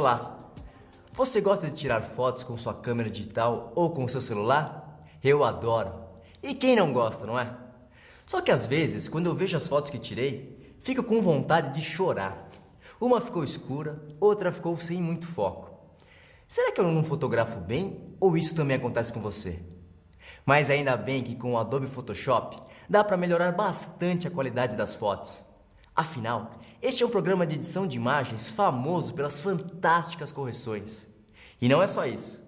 Olá! Você gosta de tirar fotos com sua câmera digital ou com seu celular? Eu adoro! E quem não gosta, não é? Só que às vezes, quando eu vejo as fotos que tirei, fico com vontade de chorar. Uma ficou escura, outra ficou sem muito foco. Será que eu não fotografo bem ou isso também acontece com você? Mas ainda bem que com o Adobe Photoshop dá para melhorar bastante a qualidade das fotos. Afinal, este é um programa de edição de imagens famoso pelas fantásticas correções. E não é só isso.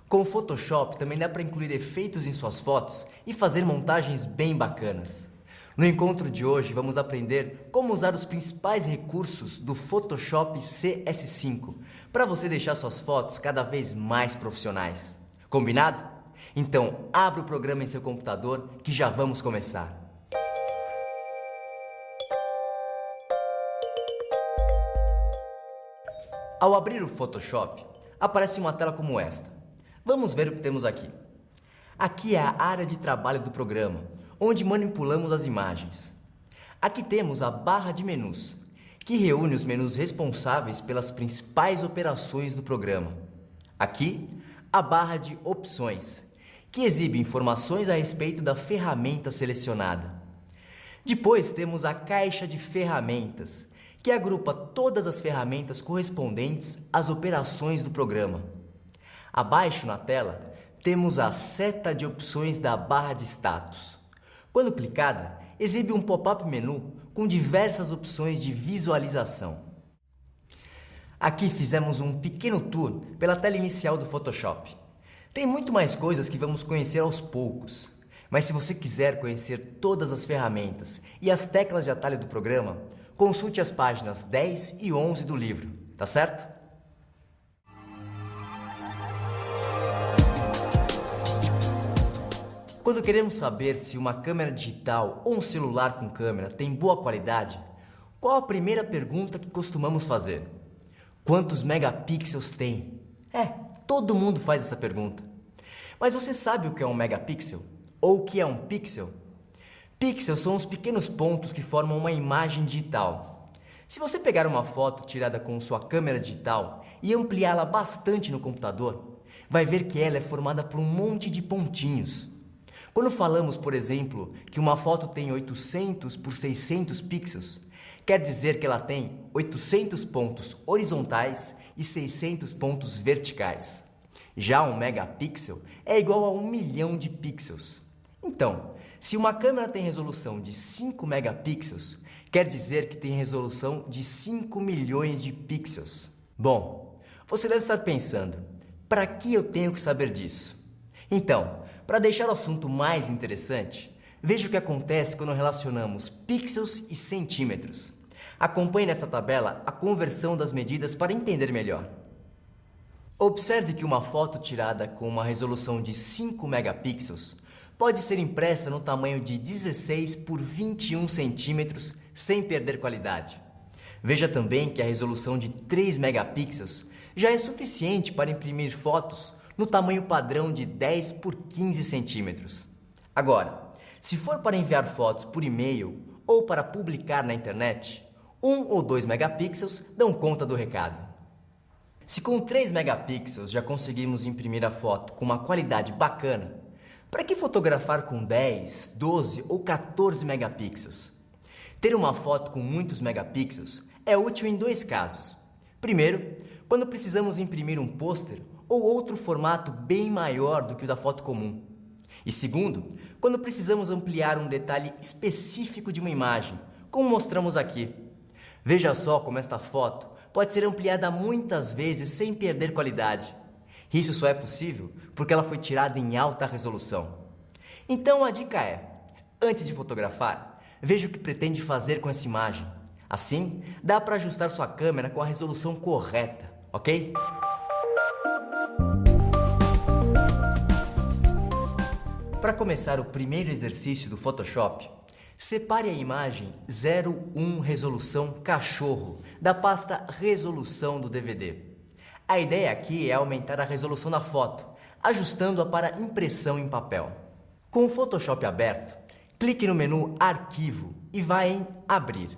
Com o Photoshop também dá para incluir efeitos em suas fotos e fazer montagens bem bacanas. No encontro de hoje vamos aprender como usar os principais recursos do Photoshop CS5 para você deixar suas fotos cada vez mais profissionais. Combinado? Então abra o programa em seu computador que já vamos começar. Ao abrir o Photoshop, aparece uma tela como esta. Vamos ver o que temos aqui. Aqui é a área de trabalho do programa, onde manipulamos as imagens. Aqui temos a barra de menus, que reúne os menus responsáveis pelas principais operações do programa. Aqui, a barra de opções, que exibe informações a respeito da ferramenta selecionada. Depois temos a caixa de ferramentas, que agrupa todas as ferramentas correspondentes às operações do programa. Abaixo na tela, temos a seta de opções da barra de status. Quando clicada, exibe um pop-up menu com diversas opções de visualização. Aqui fizemos um pequeno tour pela tela inicial do Photoshop. Tem muito mais coisas que vamos conhecer aos poucos, mas se você quiser conhecer todas as ferramentas e as teclas de atalho do programa, consulte as páginas 10 e 11 do livro, tá certo? Quando queremos saber se uma câmera digital ou um celular com câmera tem boa qualidade, qual a primeira pergunta que costumamos fazer? Quantos megapixels tem? Todo mundo faz essa pergunta. Mas você sabe o que é um megapixel? Ou o que é um pixel? Pixels são os pequenos pontos que formam uma imagem digital. Se você pegar uma foto tirada com sua câmera digital e ampliá-la bastante no computador, vai ver que ela é formada por um monte de pontinhos. Quando falamos, por exemplo, que uma foto tem 800 por 600 pixels, quer dizer que ela tem 800 pontos horizontais e 600 pontos verticais. Já um megapixel é igual a 1 milhão de pixels. Então, se uma câmera tem resolução de 5 megapixels, quer dizer que tem resolução de 5 milhões de pixels. Bom, você deve estar pensando, para que eu tenho que saber disso? Então, para deixar o assunto mais interessante, veja o que acontece quando relacionamos pixels e centímetros. Acompanhe nesta tabela a conversão das medidas para entender melhor. Observe que uma foto tirada com uma resolução de 5 megapixels pode ser impressa no tamanho de 16 por 21 centímetros sem perder qualidade. Veja também que a resolução de 3 megapixels já é suficiente para imprimir fotos no tamanho padrão de 10 por 15 centímetros. Agora, se for para enviar fotos por e-mail ou para publicar na internet, 1 ou 2 megapixels dão conta do recado. Se com 3 megapixels já conseguimos imprimir a foto com uma qualidade bacana, para que fotografar com 10, 12 ou 14 megapixels? Ter uma foto com muitos megapixels é útil em dois casos. Primeiro, quando precisamos imprimir um pôster ou outro formato bem maior do que o da foto comum. E segundo, quando precisamos ampliar um detalhe específico de uma imagem, como mostramos aqui. Veja só como esta foto pode ser ampliada muitas vezes sem perder qualidade. Isso só é possível porque ela foi tirada em alta resolução. Então a dica é, antes de fotografar, veja o que pretende fazer com essa imagem. Assim, dá para ajustar sua câmera com a resolução correta, ok? Para começar o primeiro exercício do Photoshop, separe a imagem 01 resolução cachorro da pasta resolução do DVD. A ideia aqui é aumentar a resolução da foto, ajustando-a para impressão em papel. Com o Photoshop aberto, clique no menu Arquivo e vá em Abrir.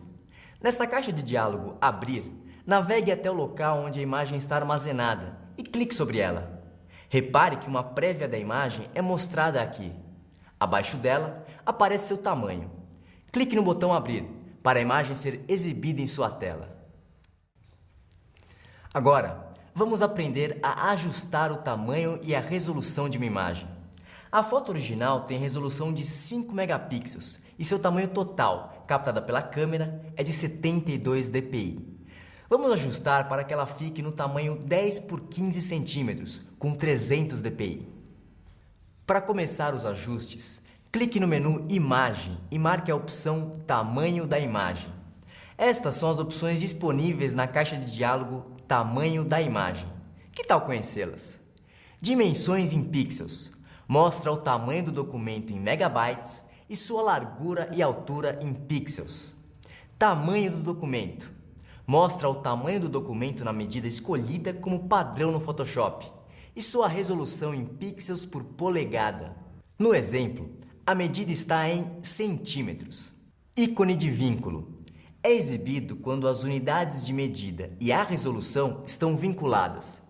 Nesta caixa de diálogo Abrir, Navegue até o local onde a imagem está armazenada e clique sobre ela. Repare que uma prévia da imagem é mostrada aqui. Abaixo dela, aparece seu tamanho. Clique no botão Abrir para a imagem ser exibida em sua tela. Agora, vamos aprender a ajustar o tamanho e a resolução de uma imagem. A foto original tem resolução de 5 megapixels e seu tamanho total, captada pela câmera, é de 72 dpi. Vamos ajustar para que ela fique no tamanho 10 por 15 centímetros, com 300 dpi. Para começar os ajustes, clique no menu Imagem e marque a opção Tamanho da imagem. Estas são as opções disponíveis na caixa de diálogo Tamanho da imagem. Que tal conhecê-las? Dimensões em pixels. Mostra o tamanho do documento em megabytes e sua largura e altura em pixels. Tamanho do documento. Mostra o tamanho do documento na medida escolhida como padrão no Photoshop e sua resolução em pixels por polegada. No exemplo, a medida está em centímetros. Ícone de vínculo. É exibido quando as unidades de medida e a resolução estão vinculadas.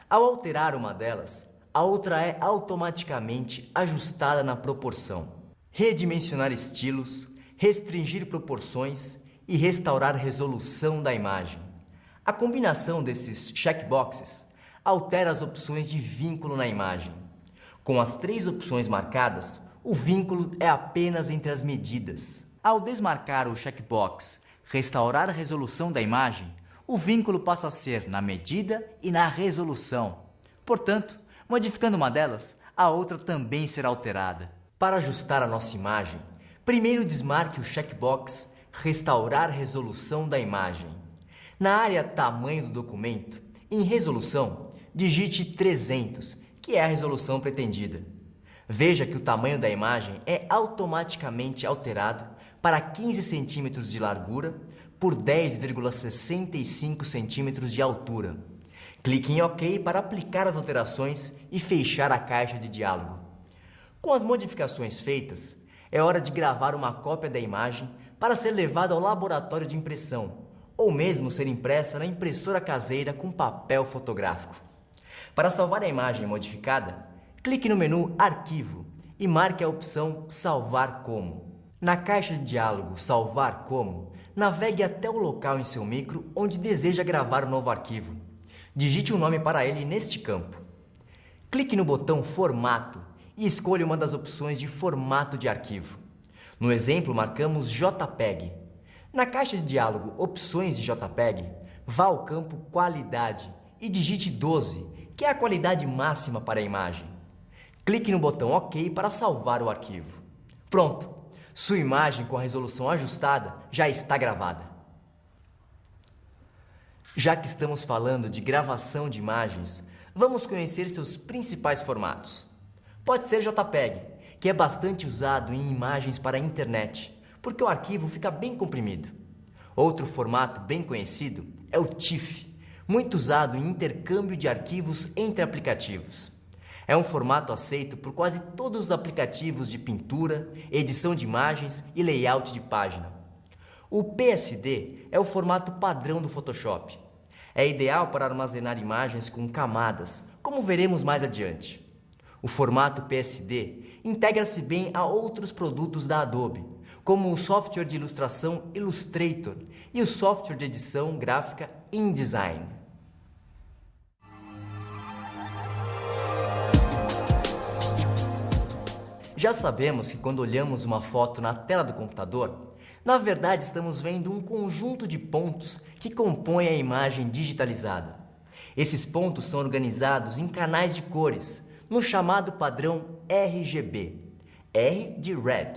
Ao alterar uma delas, a outra é automaticamente ajustada na proporção. Redimensionar estilos, restringir proporções e restaurar resolução da imagem. A combinação desses checkboxes altera as opções de vínculo na imagem. Com as 3 opções marcadas, o vínculo é apenas entre as medidas. Ao desmarcar o checkbox Restaurar a resolução da imagem, o vínculo passa a ser na medida e na resolução. Portanto, modificando uma delas, a outra também será alterada. Para ajustar a nossa imagem, primeiro desmarque o checkbox Restaurar resolução da imagem. Na área Tamanho do documento, em Resolução, digite 300, que é a resolução pretendida. Veja que o tamanho da imagem é automaticamente alterado para 15 cm de largura por 10,65 cm de altura. Clique em OK para aplicar as alterações e fechar a caixa de diálogo. Com as modificações feitas, é hora de gravar uma cópia da imagem para ser levada ao laboratório de impressão, ou mesmo ser impressa na impressora caseira com papel fotográfico. Para salvar a imagem modificada, clique no menu Arquivo e marque a opção Salvar como. Na caixa de diálogo Salvar como, navegue até o local em seu micro onde deseja gravar o novo arquivo. Digite um nome para ele neste campo. Clique no botão Formato e escolha uma das opções de formato de arquivo. No exemplo, marcamos JPEG. Na caixa de diálogo Opções de JPEG, vá ao campo Qualidade e digite 12, que é a qualidade máxima para a imagem. Clique no botão OK para salvar o arquivo. Pronto! Sua imagem com a resolução ajustada já está gravada. Já que estamos falando de gravação de imagens, vamos conhecer seus principais formatos. Pode ser JPEG, que é bastante usado em imagens para a internet, porque o arquivo fica bem comprimido. Outro formato bem conhecido é o TIFF, muito usado em intercâmbio de arquivos entre aplicativos. É um formato aceito por quase todos os aplicativos de pintura, edição de imagens e layout de página. O PSD é o formato padrão do Photoshop. É ideal para armazenar imagens com camadas, como veremos mais adiante. O formato PSD integra-se bem a outros produtos da Adobe, como o software de ilustração Illustrator e o software de edição gráfica InDesign. Já sabemos que quando olhamos uma foto na tela do computador, na verdade estamos vendo um conjunto de pontos que compõem a imagem digitalizada. Esses pontos são organizados em canais de cores, no chamado padrão RGB. R de Red,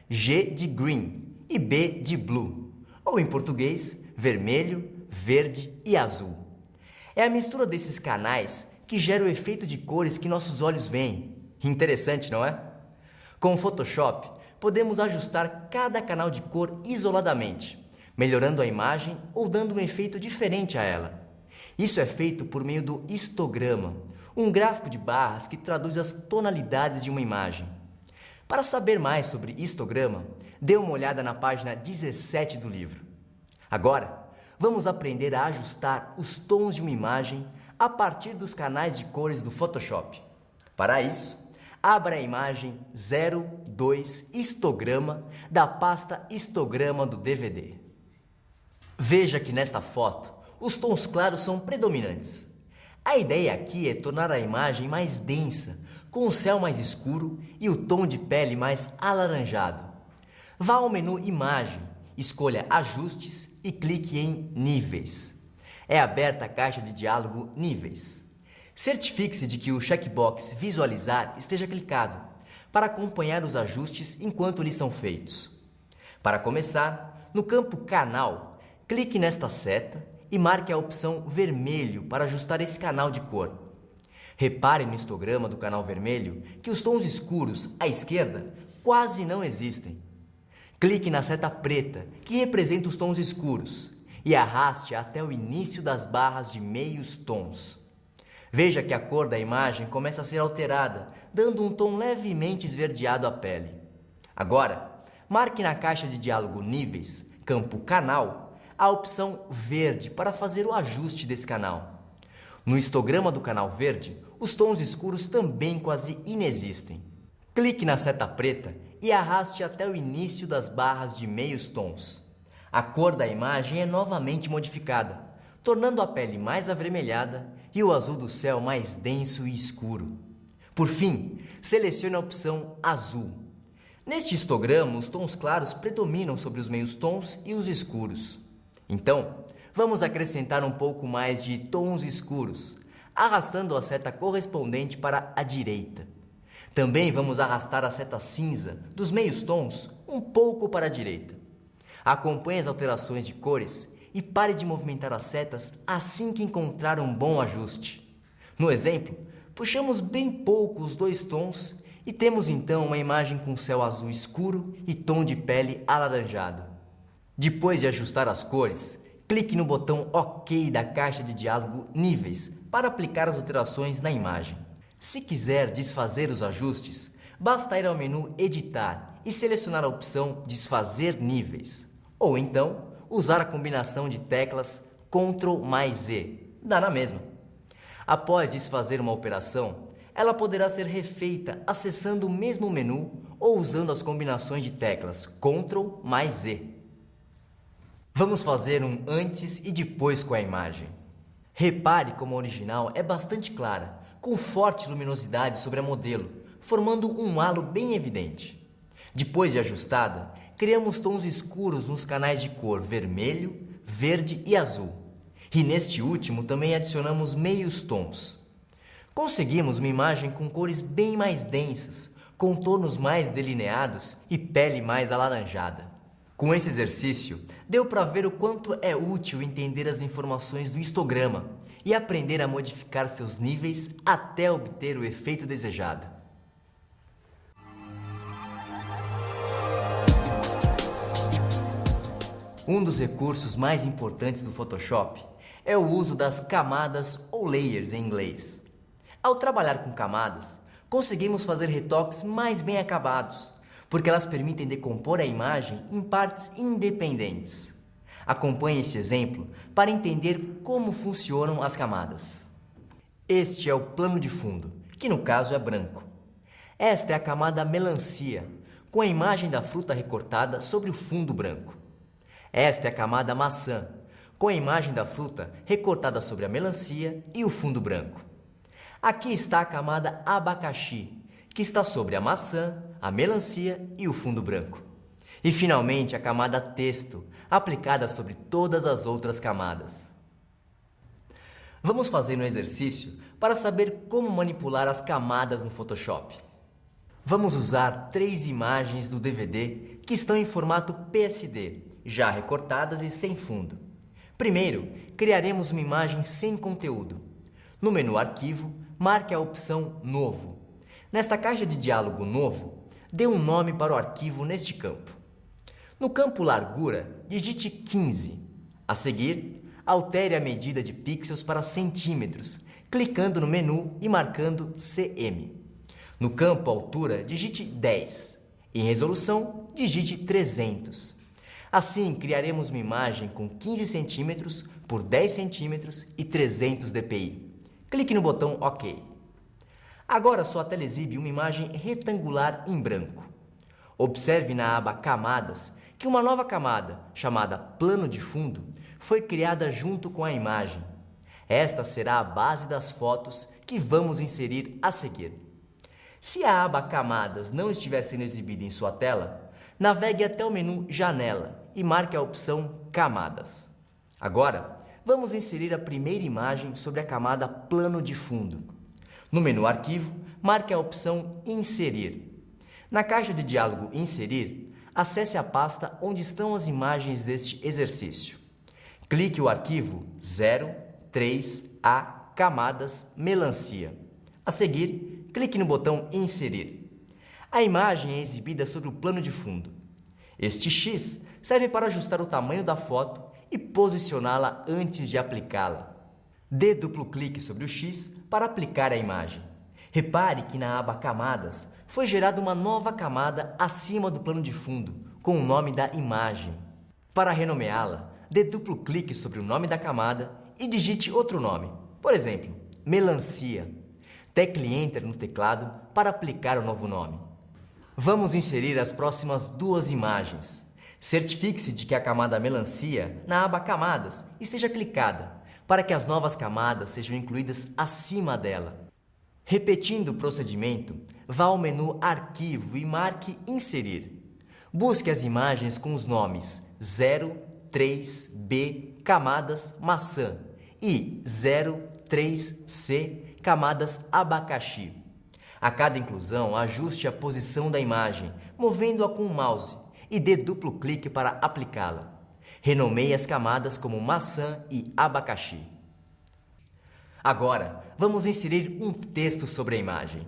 G de Green e B de Blue, ou em português, vermelho, verde e azul. É a mistura desses canais que gera o efeito de cores que nossos olhos veem. Interessante, não é? Com o Photoshop, podemos ajustar cada canal de cor isoladamente, melhorando a imagem ou dando um efeito diferente a ela. Isso é feito por meio do histograma, um gráfico de barras que traduz as tonalidades de uma imagem. Para saber mais sobre histograma, dê uma olhada na página 17 do livro. Agora, vamos aprender a ajustar os tons de uma imagem a partir dos canais de cores do Photoshop. Para isso, abra a imagem 02 histograma da pasta histograma do DVD. Veja que nesta foto, os tons claros são predominantes. A ideia aqui é tornar a imagem mais densa, com o céu mais escuro e o tom de pele mais alaranjado. Vá ao menu Imagem, escolha Ajustes e clique em Níveis. É aberta a caixa de diálogo Níveis. Certifique-se de que o checkbox Visualizar esteja clicado, para acompanhar os ajustes enquanto eles são feitos. Para começar, no campo Canal, clique nesta seta e marque a opção Vermelho para ajustar esse canal de cor. Repare no histograma do canal vermelho que os tons escuros à esquerda quase não existem. Clique na seta preta, que representa os tons escuros, e arraste até o início das barras de meios tons. Veja que a cor da imagem começa a ser alterada, dando um tom levemente esverdeado à pele. Agora, marque na caixa de diálogo Níveis, campo Canal, a opção Verde para fazer o ajuste desse canal. No histograma do canal verde, os tons escuros também quase inexistem. Clique na seta preta e arraste até o início das barras de meios tons. A cor da imagem é novamente modificada, tornando a pele mais avermelhada e o azul do céu mais denso e escuro. Por fim, selecione a opção Azul. Neste histograma, os tons claros predominam sobre os meios tons e os escuros. Então, vamos acrescentar um pouco mais de tons escuros, arrastando a seta correspondente para a direita. Também vamos arrastar a seta cinza dos meios tons um pouco para a direita. Acompanhe as alterações de cores e pare de movimentar as setas assim que encontrar um bom ajuste. No exemplo, puxamos bem pouco os dois tons e temos então uma imagem com céu azul escuro e tom de pele alaranjado. Depois de ajustar as cores, clique no botão OK da caixa de diálogo Níveis para aplicar as alterações na imagem. Se quiser desfazer os ajustes, basta ir ao menu Editar e selecionar a opção Desfazer níveis, ou então usar a combinação de teclas Ctrl mais Z, dá na mesma. Após desfazer uma operação, ela poderá ser refeita acessando o mesmo menu ou usando as combinações de teclas Ctrl mais Z. Vamos fazer um antes e depois com a imagem. Repare como a original é bastante clara, com forte luminosidade sobre a modelo, formando um halo bem evidente. Depois de ajustada, criamos tons escuros nos canais de cor vermelho, verde e azul. E neste último também adicionamos meios tons. Conseguimos uma imagem com cores bem mais densas, contornos mais delineados e pele mais alaranjada. Com esse exercício, deu para ver o quanto é útil entender as informações do histograma e aprender a modificar seus níveis até obter o efeito desejado. Um dos recursos mais importantes do Photoshop é o uso das camadas ou layers em inglês. Ao trabalhar com camadas, conseguimos fazer retoques mais bem acabados, porque elas permitem decompor a imagem em partes independentes. Acompanhe este exemplo para entender como funcionam as camadas. Este é o plano de fundo, que no caso é branco. Esta é a camada melancia, com a imagem da fruta recortada sobre o fundo branco. Esta é a camada maçã, com a imagem da fruta recortada sobre a melancia e o fundo branco. Aqui está a camada abacaxi, que está sobre a maçã, a melancia e o fundo branco. E finalmente a camada texto, aplicada sobre todas as outras camadas. Vamos fazer um exercício para saber como manipular as camadas no Photoshop. Vamos usar 3 imagens do DVD que estão em formato PSD, já recortadas e sem fundo. Primeiro, criaremos uma imagem sem conteúdo. No menu Arquivo, marque a opção Novo. Nesta caixa de diálogo Novo, dê um nome para o arquivo neste campo. No campo Largura, digite 15. A seguir, altere a medida de pixels para centímetros, clicando no menu e marcando cm. No campo Altura, digite 10. Em Resolução, digite 300. Assim, criaremos uma imagem com 15 centímetros por 10 centímetros e 300 dpi. Clique no botão OK. Agora sua tela exibe uma imagem retangular em branco. Observe na aba Camadas que uma nova camada, chamada Plano de Fundo, foi criada junto com a imagem. Esta será a base das fotos que vamos inserir a seguir. Se a aba Camadas não estiver sendo exibida em sua tela, navegue até o menu Janela e marque a opção Camadas. Agora, vamos inserir a primeira imagem sobre a camada Plano de Fundo. No menu Arquivo, marque a opção Inserir. Na caixa de diálogo Inserir, acesse a pasta onde estão as imagens deste exercício. Clique o arquivo 03A Camadas Melancia. A seguir, clique no botão Inserir. A imagem é exibida sobre o plano de fundo. Este X serve para ajustar o tamanho da foto e posicioná-la antes de aplicá-la. Dê duplo clique sobre o X para aplicar a imagem. Repare que na aba Camadas foi gerada uma nova camada acima do plano de fundo, com o nome da imagem. Para renomeá-la, dê duplo clique sobre o nome da camada e digite outro nome, por exemplo, Melancia. Tecle Enter no teclado para aplicar o novo nome. Vamos inserir as próximas duas imagens. Certifique-se de que a camada Melancia, na aba Camadas, esteja clicada, para que as novas camadas sejam incluídas acima dela. Repetindo o procedimento, vá ao menu Arquivo e marque Inserir. Busque as imagens com os nomes 03B Camadas Maçã e 03C Camadas Abacaxi. A cada inclusão, ajuste a posição da imagem, movendo-a com o mouse, e dê duplo clique para aplicá-la. Renomeie as camadas como maçã e abacaxi. Agora, vamos inserir um texto sobre a imagem.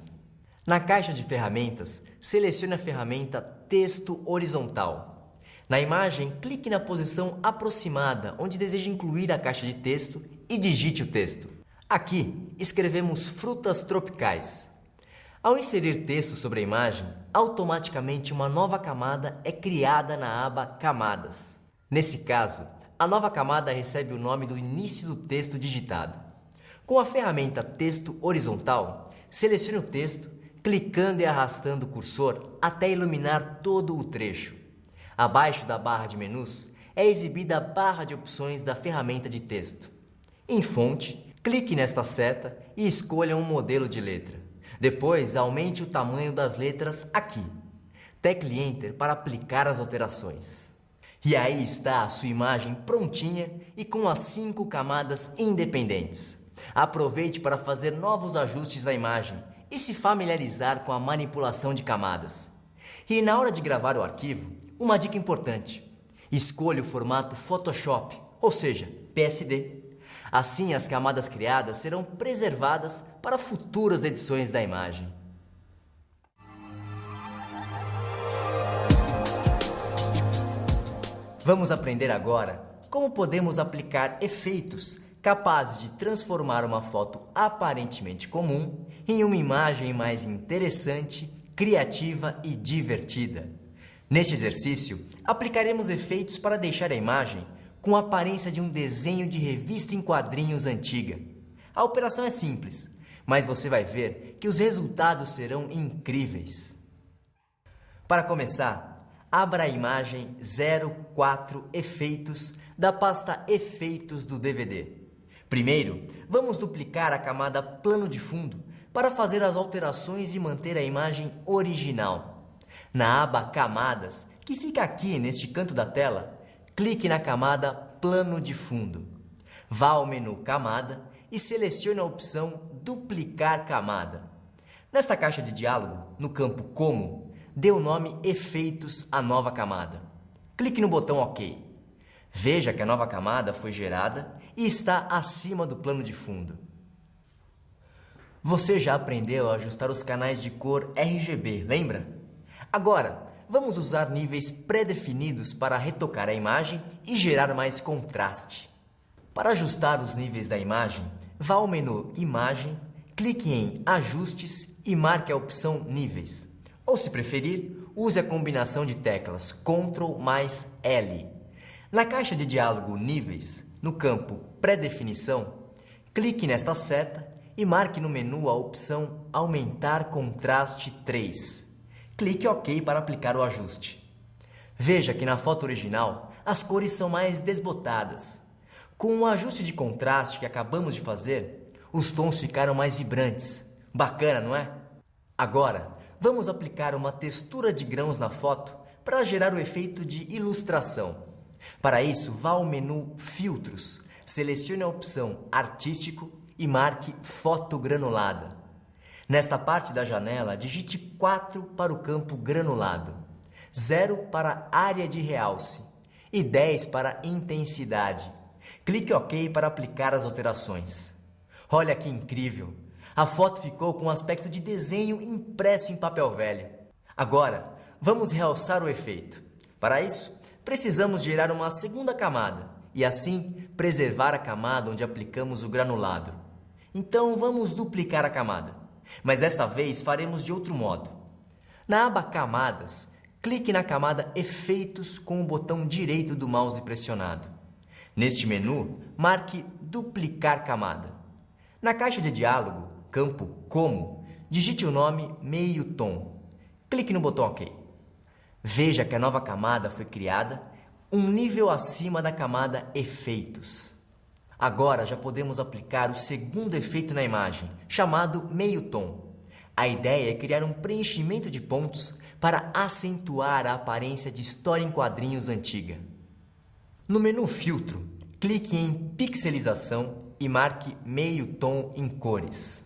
Na caixa de ferramentas, selecione a ferramenta Texto Horizontal. Na imagem, clique na posição aproximada, onde deseja incluir a caixa de texto, e digite o texto. Aqui, escrevemos frutas tropicais. Ao inserir texto sobre a imagem, automaticamente uma nova camada é criada na aba Camadas. Nesse caso, a nova camada recebe o nome do início do texto digitado. Com a ferramenta Texto Horizontal, selecione o texto, clicando e arrastando o cursor até iluminar todo o trecho. Abaixo da barra de menus é exibida a barra de opções da ferramenta de texto. Em Fonte, clique nesta seta e escolha um modelo de letra. Depois, aumente o tamanho das letras aqui. Tecle Enter para aplicar as alterações. E aí está a sua imagem prontinha e com as 5 camadas independentes. Aproveite para fazer novos ajustes à imagem e se familiarizar com a manipulação de camadas. E na hora de gravar o arquivo, uma dica importante: escolha o formato Photoshop, ou seja, PSD. Assim, as camadas criadas serão preservadas para futuras edições da imagem. Vamos aprender agora como podemos aplicar efeitos capazes de transformar uma foto aparentemente comum em uma imagem mais interessante, criativa e divertida. Neste exercício, aplicaremos efeitos para deixar a imagem com a aparência de um desenho de revista em quadrinhos antiga. A operação é simples, mas você vai ver que os resultados serão incríveis. Para começar, abra a imagem 04 Efeitos da pasta Efeitos do DVD. Primeiro, vamos duplicar a camada Plano de Fundo para fazer as alterações e manter a imagem original. Na aba Camadas, que fica aqui neste canto da tela, clique na camada Plano de Fundo. Vá ao menu Camada e selecione a opção Duplicar Camada. Nesta caixa de diálogo, no campo Como, dê o nome Efeitos à nova camada. Clique no botão OK. Veja que a nova camada foi gerada e está acima do plano de fundo. Você já aprendeu a ajustar os canais de cor RGB, lembra? Agora, vamos usar níveis pré-definidos para retocar a imagem e gerar mais contraste. Para ajustar os níveis da imagem, vá ao menu Imagem, clique em Ajustes e marque a opção Níveis. Ou, se preferir, use a combinação de teclas Ctrl mais L. Na caixa de diálogo Níveis, no campo Pré-definição, clique nesta seta e marque no menu a opção Aumentar contraste 3. Clique OK para aplicar o ajuste. Veja que na foto original as cores são mais desbotadas. Com o ajuste de contraste que acabamos de fazer, os tons ficaram mais vibrantes. Bacana, não é? Agora, vamos aplicar uma textura de grãos na foto para gerar o efeito de ilustração. Para isso, vá ao menu Filtros, selecione a opção Artístico e marque Foto Granulada. Nesta parte da janela, digite 4 para o campo granulado, 0 para área de realce e 10 para intensidade. Clique OK para aplicar as alterações. Olha que incrível! A foto ficou com um aspecto de desenho impresso em papel velho. Agora, vamos realçar o efeito. Para isso, precisamos gerar uma segunda camada e assim preservar a camada onde aplicamos o granulado. Então vamos duplicar a camada, mas desta vez faremos de outro modo. Na aba Camadas, clique na camada Efeitos com o botão direito do mouse pressionado. Neste menu, marque Duplicar camada. Na caixa de diálogo, campo Como, digite o nome Meio Tom. Clique no botão OK. Veja que a nova camada foi criada um nível acima da camada Efeitos. Agora já podemos aplicar o segundo efeito na imagem, chamado Meio Tom. A ideia é criar um preenchimento de pontos para acentuar a aparência de história em quadrinhos antiga. No menu Filtro, clique em Pixelização e marque Meio Tom em cores.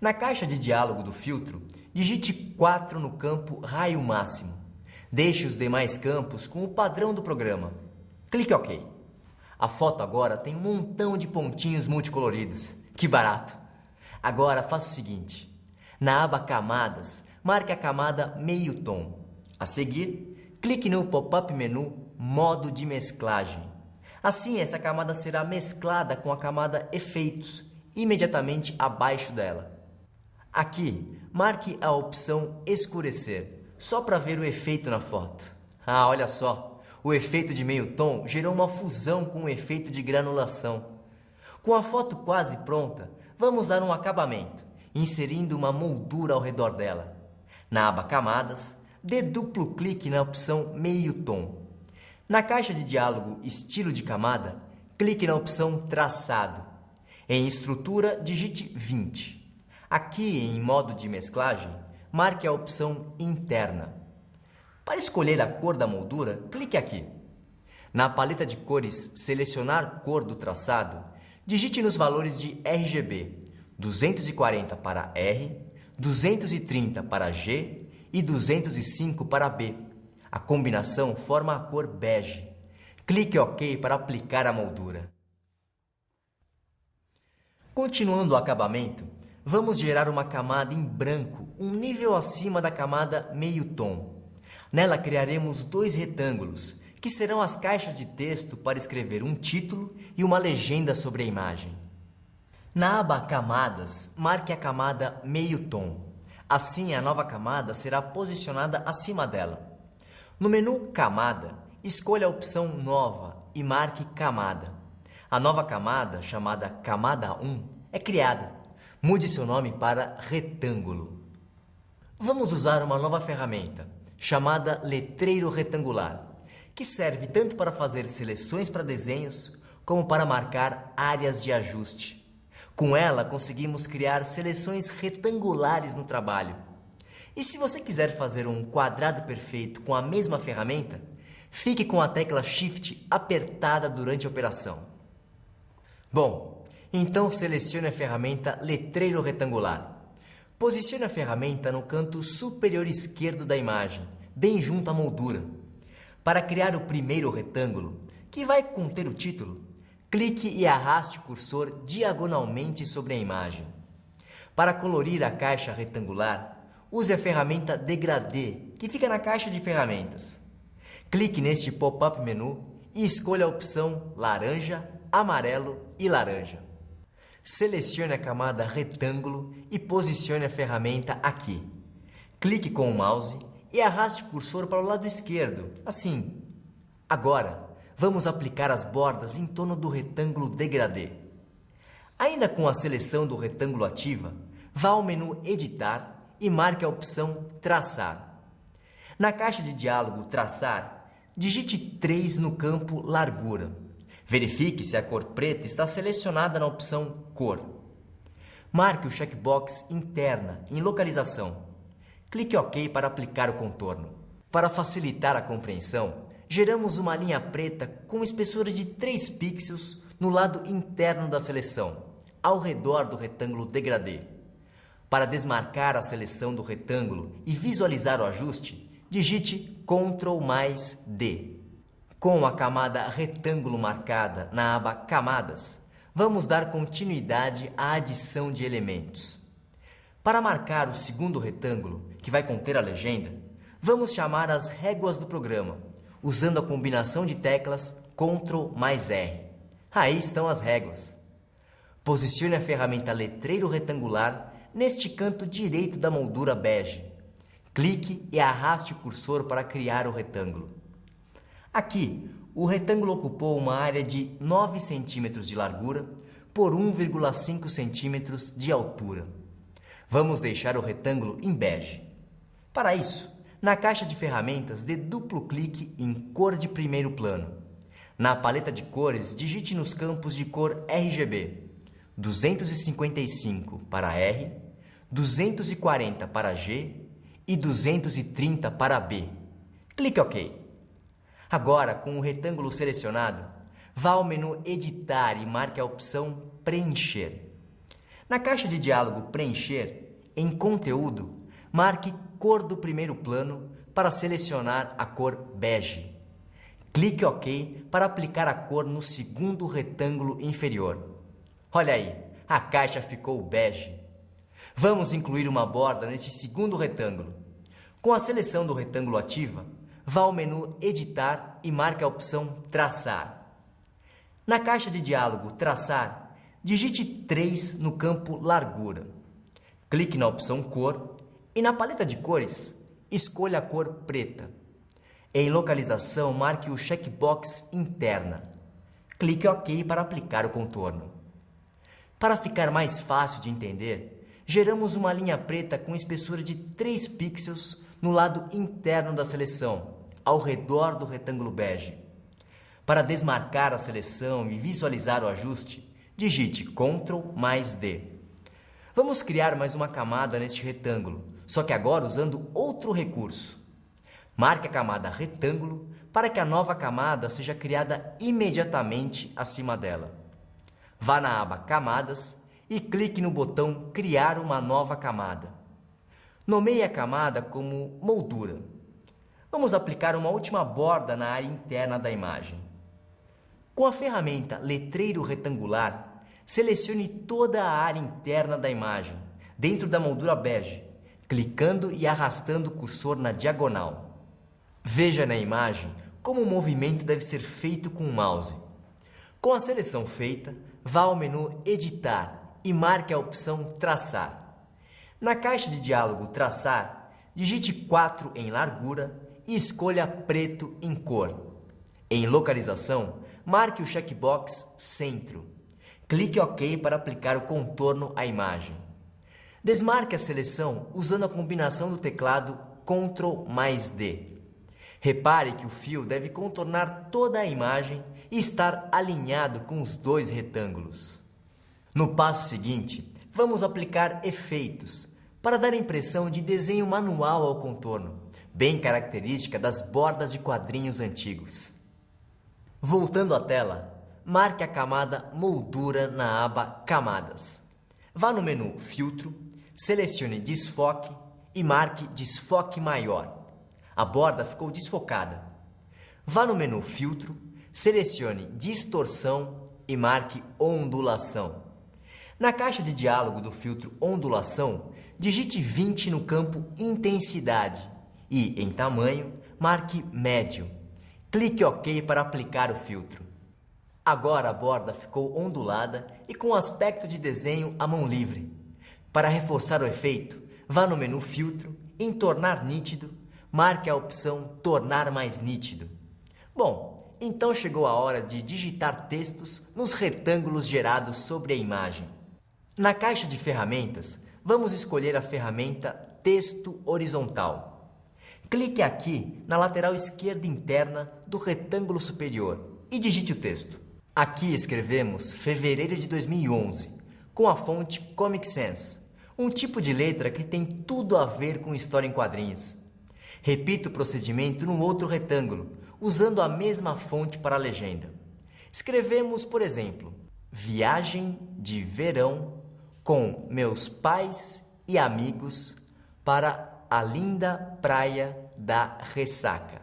Na caixa de diálogo do filtro, digite 4 no campo Raio Máximo. Deixe os demais campos com o padrão do programa. Clique OK. A foto agora tem um montão de pontinhos multicoloridos. Que barato! Agora faça o seguinte. Na aba Camadas, marque a camada Meio Tom. A seguir, clique no pop-up menu Modo de mesclagem. Assim, essa camada será mesclada com a camada Efeitos, imediatamente abaixo dela. Aqui, marque a opção Escurecer, só para ver o efeito na foto. Ah, olha só! O efeito de meio tom gerou uma fusão com o efeito de granulação. Com a foto quase pronta, vamos dar um acabamento, inserindo uma moldura ao redor dela. Na aba Camadas, dê duplo clique na opção Meio Tom. Na caixa de diálogo Estilo de camada, clique na opção Traçado. Em Estrutura, digite 20. Aqui, em Modo de mesclagem, marque a opção Interna. Para escolher a cor da moldura, clique aqui. Na paleta de cores Selecionar cor do traçado, digite nos valores de RGB 240 para R, 230 para G e 205 para B. A combinação forma a cor bege. Clique OK para aplicar a moldura. Continuando o acabamento, vamos gerar uma camada em branco, um nível acima da camada Meio Tom. Nela criaremos 2 retângulos, que serão as caixas de texto para escrever um título e uma legenda sobre a imagem. Na aba Camadas, marque a camada Meio Tom. Assim, a nova camada será posicionada acima dela. No menu Camada, escolha a opção Nova e marque Camada. A nova camada, chamada Camada 1, é criada. Mude seu nome para Retângulo. Vamos usar uma nova ferramenta, chamada Letreiro Retangular, que serve tanto para fazer seleções para desenhos, como para marcar áreas de ajuste. Com ela, conseguimos criar seleções retangulares no trabalho. E se você quiser fazer um quadrado perfeito com a mesma ferramenta, fique com a tecla Shift apertada durante a operação. Bom, então selecione a ferramenta Letreiro Retangular. Posicione a ferramenta no canto superior esquerdo da imagem, bem junto à moldura. Para criar o primeiro retângulo, que vai conter o título, clique e arraste o cursor diagonalmente sobre a imagem. Para colorir a caixa retangular, use a ferramenta Degradê, que fica na caixa de ferramentas. Clique neste pop-up menu e escolha a opção Laranja, Amarelo e Laranja. Selecione a camada Retângulo e posicione a ferramenta aqui. Clique com o mouse e arraste o cursor para o lado esquerdo, assim. Agora, vamos aplicar as bordas em torno do retângulo degradê. Ainda com a seleção do retângulo ativa, vá ao menu Editar e marque a opção Traçar. Na caixa de diálogo Traçar, digite 3 no campo Largura. Verifique se a cor preta está selecionada na opção Cor. Marque o checkbox Interna em Localização. Clique OK para aplicar o contorno. Para facilitar a compreensão, geramos uma linha preta com espessura de 3 pixels no lado interno da seleção, ao redor do retângulo degradê. Para desmarcar a seleção do retângulo e visualizar o ajuste, digite Ctrl mais D. Com a camada retângulo marcada na aba Camadas, vamos dar continuidade à adição de elementos. Para marcar o segundo retângulo, que vai conter a legenda, vamos chamar as réguas do programa, usando a combinação de teclas Ctrl mais R. Aí estão as réguas. Posicione a ferramenta Letreiro Retangular neste canto direito da moldura bege. Clique e arraste o cursor para criar o retângulo. Aqui, o retângulo ocupou uma área de 9 cm de largura por 1,5 cm de altura. Vamos deixar o retângulo em bege. Para isso, na caixa de ferramentas, dê duplo clique em Cor de primeiro plano. Na paleta de cores, digite nos campos de cor RGB 255 para R, 240 para G e 230 para B. Clique OK. Agora, com o retângulo selecionado, vá ao menu Editar e marque a opção Preencher. Na caixa de diálogo Preencher, em Conteúdo, marque Cor do primeiro plano para selecionar a cor bege. Clique OK para aplicar a cor no segundo retângulo inferior. Olha aí, a caixa ficou bege. Vamos incluir uma borda neste segundo retângulo. Com a seleção do retângulo ativa, vá ao menu Editar e marque a opção Traçar. Na caixa de diálogo Traçar, digite 3 no campo Largura. Clique na opção Cor e na paleta de cores, escolha a cor preta. Em Localização, marque o checkbox Interna. Clique OK para aplicar o contorno. Para ficar mais fácil de entender, geramos uma linha preta com espessura de 3 pixels no lado interno da seleção, ao redor do retângulo bege. Para desmarcar a seleção e visualizar o ajuste, digite Ctrl mais D. Vamos criar mais uma camada neste retângulo, só que agora usando outro recurso. Marque a camada retângulo para que a nova camada seja criada imediatamente acima dela. Vá na aba Camadas e clique no botão Criar uma nova camada. Nomeie a camada como Moldura. Vamos aplicar uma última borda na área interna da imagem. Com a ferramenta Letreiro Retangular, selecione toda a área interna da imagem, dentro da moldura bege, clicando e arrastando o cursor na diagonal. Veja na imagem como o movimento deve ser feito com o mouse. Com a seleção feita, vá ao menu Editar e marque a opção Traçar. Na caixa de diálogo Traçar, digite 4 em largura e escolha preto em cor. Em Localização, marque o checkbox Centro. Clique OK para aplicar o contorno à imagem. Desmarque a seleção usando a combinação do teclado Ctrl mais D. Repare que o fio deve contornar toda a imagem e estar alinhado com os dois retângulos. No passo seguinte, vamos aplicar efeitos para dar a impressão de desenho manual ao contorno, bem característica das bordas de quadrinhos antigos. Voltando à tela, marque a camada Moldura na aba Camadas. Vá no menu Filtro, selecione Desfoque e marque Desfoque Maior. A borda ficou desfocada. Vá no menu Filtro, selecione Distorção e marque Ondulação. Na caixa de diálogo do filtro Ondulação, digite 20 no campo Intensidade e, em tamanho, marque Médio. Clique OK para aplicar o filtro. Agora a borda ficou ondulada e com aspecto de desenho à mão livre. Para reforçar o efeito, vá no menu Filtro em tornar nítido, marque a opção tornar mais nítido. Bom, então chegou a hora de digitar textos nos retângulos gerados sobre a imagem. Na caixa de ferramentas, vamos escolher a ferramenta Texto Horizontal. Clique aqui na lateral esquerda interna do retângulo superior e digite o texto. Aqui escrevemos fevereiro de 2011, com a fonte Comic Sans, um tipo de letra que tem tudo a ver com história em quadrinhos. Repita o procedimento no outro retângulo, usando a mesma fonte para a legenda. Escrevemos, por exemplo, viagem de verão com meus pais e amigos para a linda praia da Ressaca.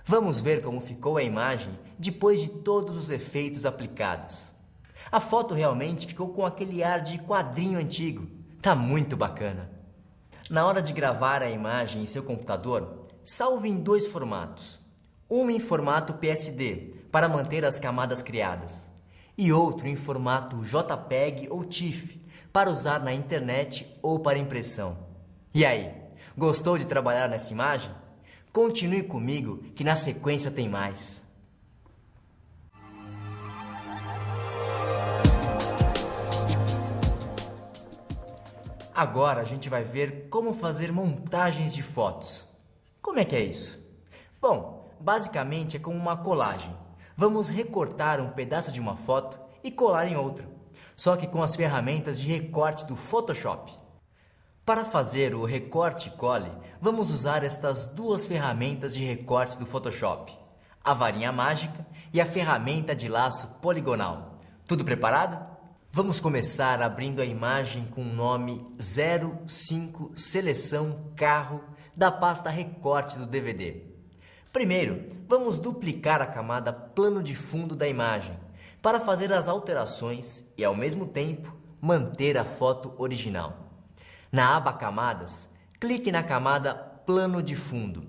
Vamos ver como ficou a imagem depois de todos os efeitos aplicados. A foto realmente ficou com aquele ar de quadrinho antigo. Tá muito bacana. Na hora de gravar a imagem em seu computador, salve em 2 formatos. Um em formato PSD, para manter as camadas criadas, e outro em formato JPEG ou TIFF, para usar na internet ou para impressão. E aí, gostou de trabalhar nessa imagem? Continue comigo que na sequência tem mais. Agora a gente vai ver como fazer montagens de fotos. Como é que é isso? Bom, basicamente é como uma colagem. Vamos recortar um pedaço de uma foto e colar em outra, só que com as ferramentas de recorte do Photoshop. Para fazer o recorte e cole, vamos usar estas 2 ferramentas de recorte do Photoshop, a varinha mágica e a ferramenta de laço poligonal. Tudo preparado? Vamos começar abrindo a imagem com o nome 05 Seleção Carro da pasta Recorte do DVD. Primeiro, vamos duplicar a camada plano de fundo da imagem para fazer as alterações e, ao mesmo tempo, manter a foto original. Na aba Camadas, clique na camada Plano de Fundo.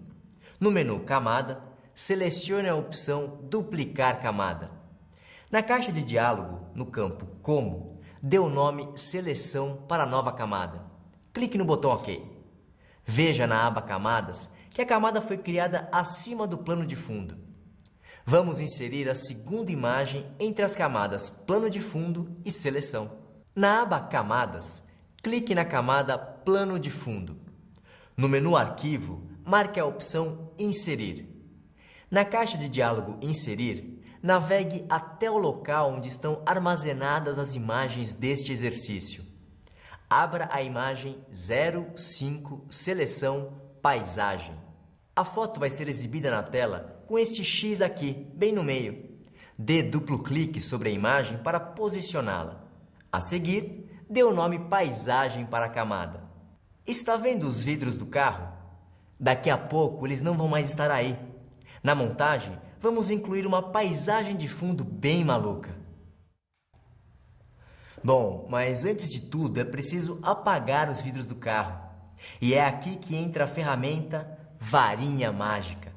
No menu Camada, selecione a opção Duplicar Camada. Na caixa de diálogo, no campo Como, dê o nome Seleção para a nova camada. Clique no botão OK. Veja na aba Camadas que a camada foi criada acima do plano de fundo. Vamos inserir a segunda imagem entre as camadas Plano de Fundo e Seleção. Na aba Camadas, clique na camada Plano de Fundo. No menu Arquivo, marque a opção Inserir. Na caixa de diálogo Inserir, navegue até o local onde estão armazenadas as imagens deste exercício. Abra a imagem 05 Seleção Paisagem. A foto vai ser exibida na tela com este X aqui, bem no meio. Dê duplo clique sobre a imagem para posicioná-la. A seguir, dê o nome Paisagem para a camada. Está vendo os vidros do carro? Daqui a pouco eles não vão mais estar aí. Na montagem, vamos incluir uma paisagem de fundo bem maluca. Bom, mas antes de tudo é preciso apagar os vidros do carro. E é aqui que entra a ferramenta Varinha Mágica.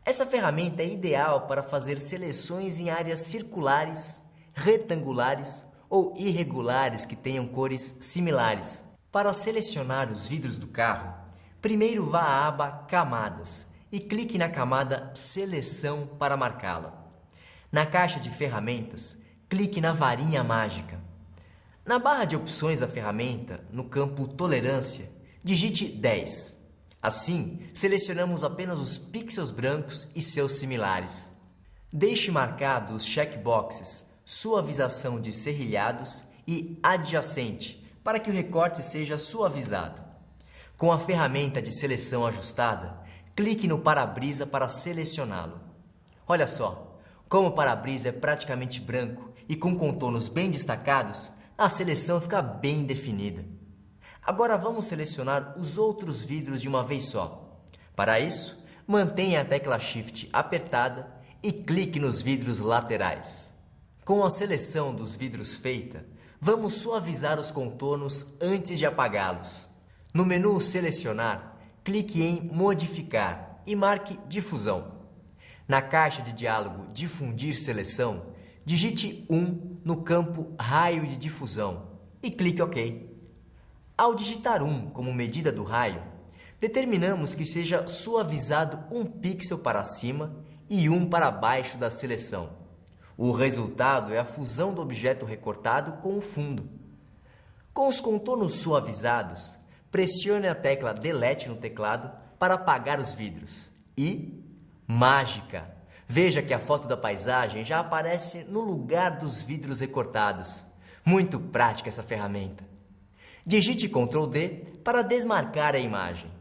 Essa ferramenta é ideal para fazer seleções em áreas circulares, retangulares ou irregulares que tenham cores similares. Para selecionar os vidros do carro, primeiro vá à aba Camadas e clique na camada Seleção para marcá-la. Na caixa de ferramentas, clique na Varinha Mágica. Na barra de opções da ferramenta, no campo Tolerância, digite 10. Assim, selecionamos apenas os pixels brancos e seus similares. Deixe marcados os checkboxes Suavização de serrilhados e Adjacente, para que o recorte seja suavizado. Com a ferramenta de seleção ajustada, clique no para-brisa para selecioná-lo. Olha só, como o para-brisa é praticamente branco e com contornos bem destacados, a seleção fica bem definida. Agora vamos selecionar os outros vidros de uma vez só. Para isso, mantenha a tecla Shift apertada e clique nos vidros laterais. Com a seleção dos vidros feita, vamos suavizar os contornos antes de apagá-los. No menu Selecionar, clique em Modificar e marque Difusão. Na caixa de diálogo Difundir Seleção, digite 1 no campo Raio de Difusão e clique OK. Ao digitar 1 como medida do raio, Determinamos que seja suavizado um pixel para cima e um para baixo da seleção. O resultado é a fusão do objeto recortado com o fundo. Com os contornos suavizados, pressione a tecla Delete no teclado para apagar os vidros. E, mágica! Veja que a foto da paisagem já aparece no lugar dos vidros recortados. Muito prática essa ferramenta. Digite Ctrl D para desmarcar a imagem.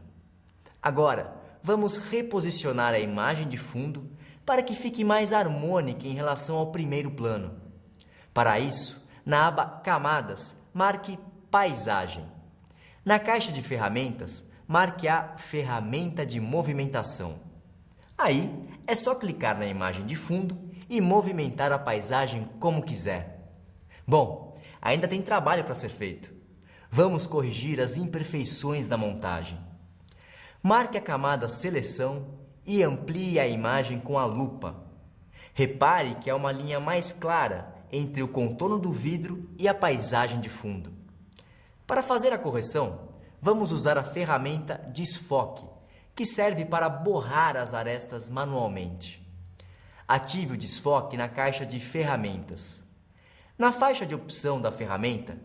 Agora, vamos reposicionar a imagem de fundo para que fique mais harmônica em relação ao primeiro plano. Para isso, na aba Camadas, marque Paisagem. Na caixa de ferramentas, marque a ferramenta de movimentação. Aí, é só clicar na imagem de fundo e movimentar a paisagem como quiser. Bom, ainda tem trabalho para ser feito. Vamos corrigir as imperfeições da montagem. Marque a camada Seleção e amplie a imagem com a lupa. Repare que há uma linha mais clara entre o contorno do vidro e a paisagem de fundo. Para fazer a correção, vamos usar a ferramenta Desfoque, que serve para borrar as arestas manualmente. Ative o desfoque na caixa de ferramentas. Na faixa de opção da ferramenta,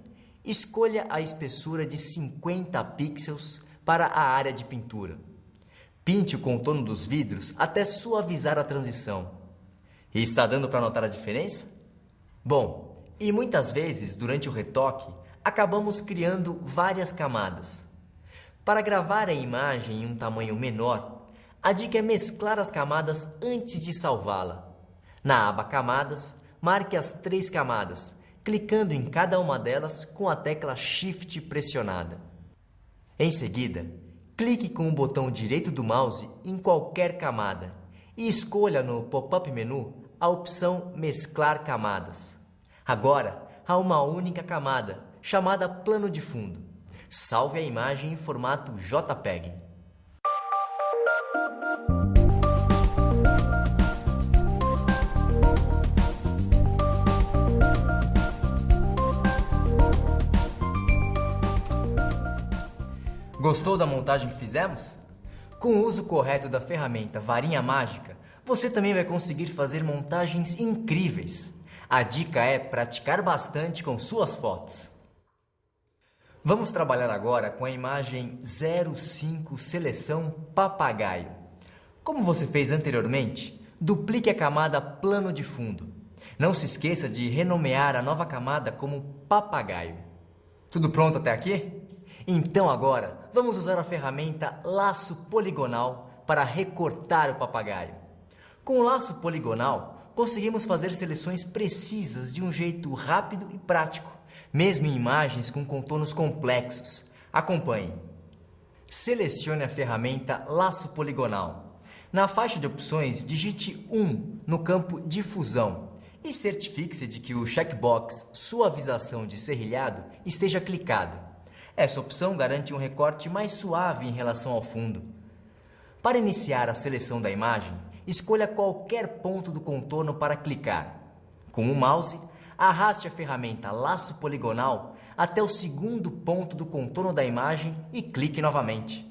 escolha a espessura de 50 pixels para a área de pintura. Pinte o contorno dos vidros até suavizar a transição. E está dando para notar a diferença? Bom, e muitas vezes, durante o retoque, acabamos criando várias camadas. Para gravar a imagem em um tamanho menor, a dica é mesclar as camadas antes de salvá-la. Na aba Camadas, marque as 3 camadas, clicando em cada uma delas com a tecla Shift pressionada. Em seguida, clique com o botão direito do mouse em qualquer camada e escolha no pop-up menu a opção Mesclar Camadas. Agora, há uma única camada, chamada Plano de Fundo. Salve a imagem em formato JPEG. Gostou da montagem que fizemos? Com o uso correto da ferramenta Varinha Mágica, você também vai conseguir fazer montagens incríveis. A dica é praticar bastante com suas fotos. Vamos trabalhar agora com a imagem 05 Seleção Papagaio. Como você fez anteriormente, duplique a camada Plano de Fundo. Não se esqueça de renomear a nova camada como Papagaio. Tudo pronto até aqui? Então agora, vamos usar a ferramenta Laço Poligonal para recortar o papagaio. Com o laço poligonal, conseguimos fazer seleções precisas de um jeito rápido e prático, mesmo em imagens com contornos complexos. Acompanhe. Selecione a ferramenta Laço Poligonal. Na faixa de opções, digite 1 no campo Difusão e certifique-se de que o checkbox Suavização de serrilhado esteja clicado. Essa opção garante um recorte mais suave em relação ao fundo. Para iniciar a seleção da imagem, escolha qualquer ponto do contorno para clicar. Com o mouse, arraste a ferramenta Laço Poligonal até o segundo ponto do contorno da imagem e clique novamente.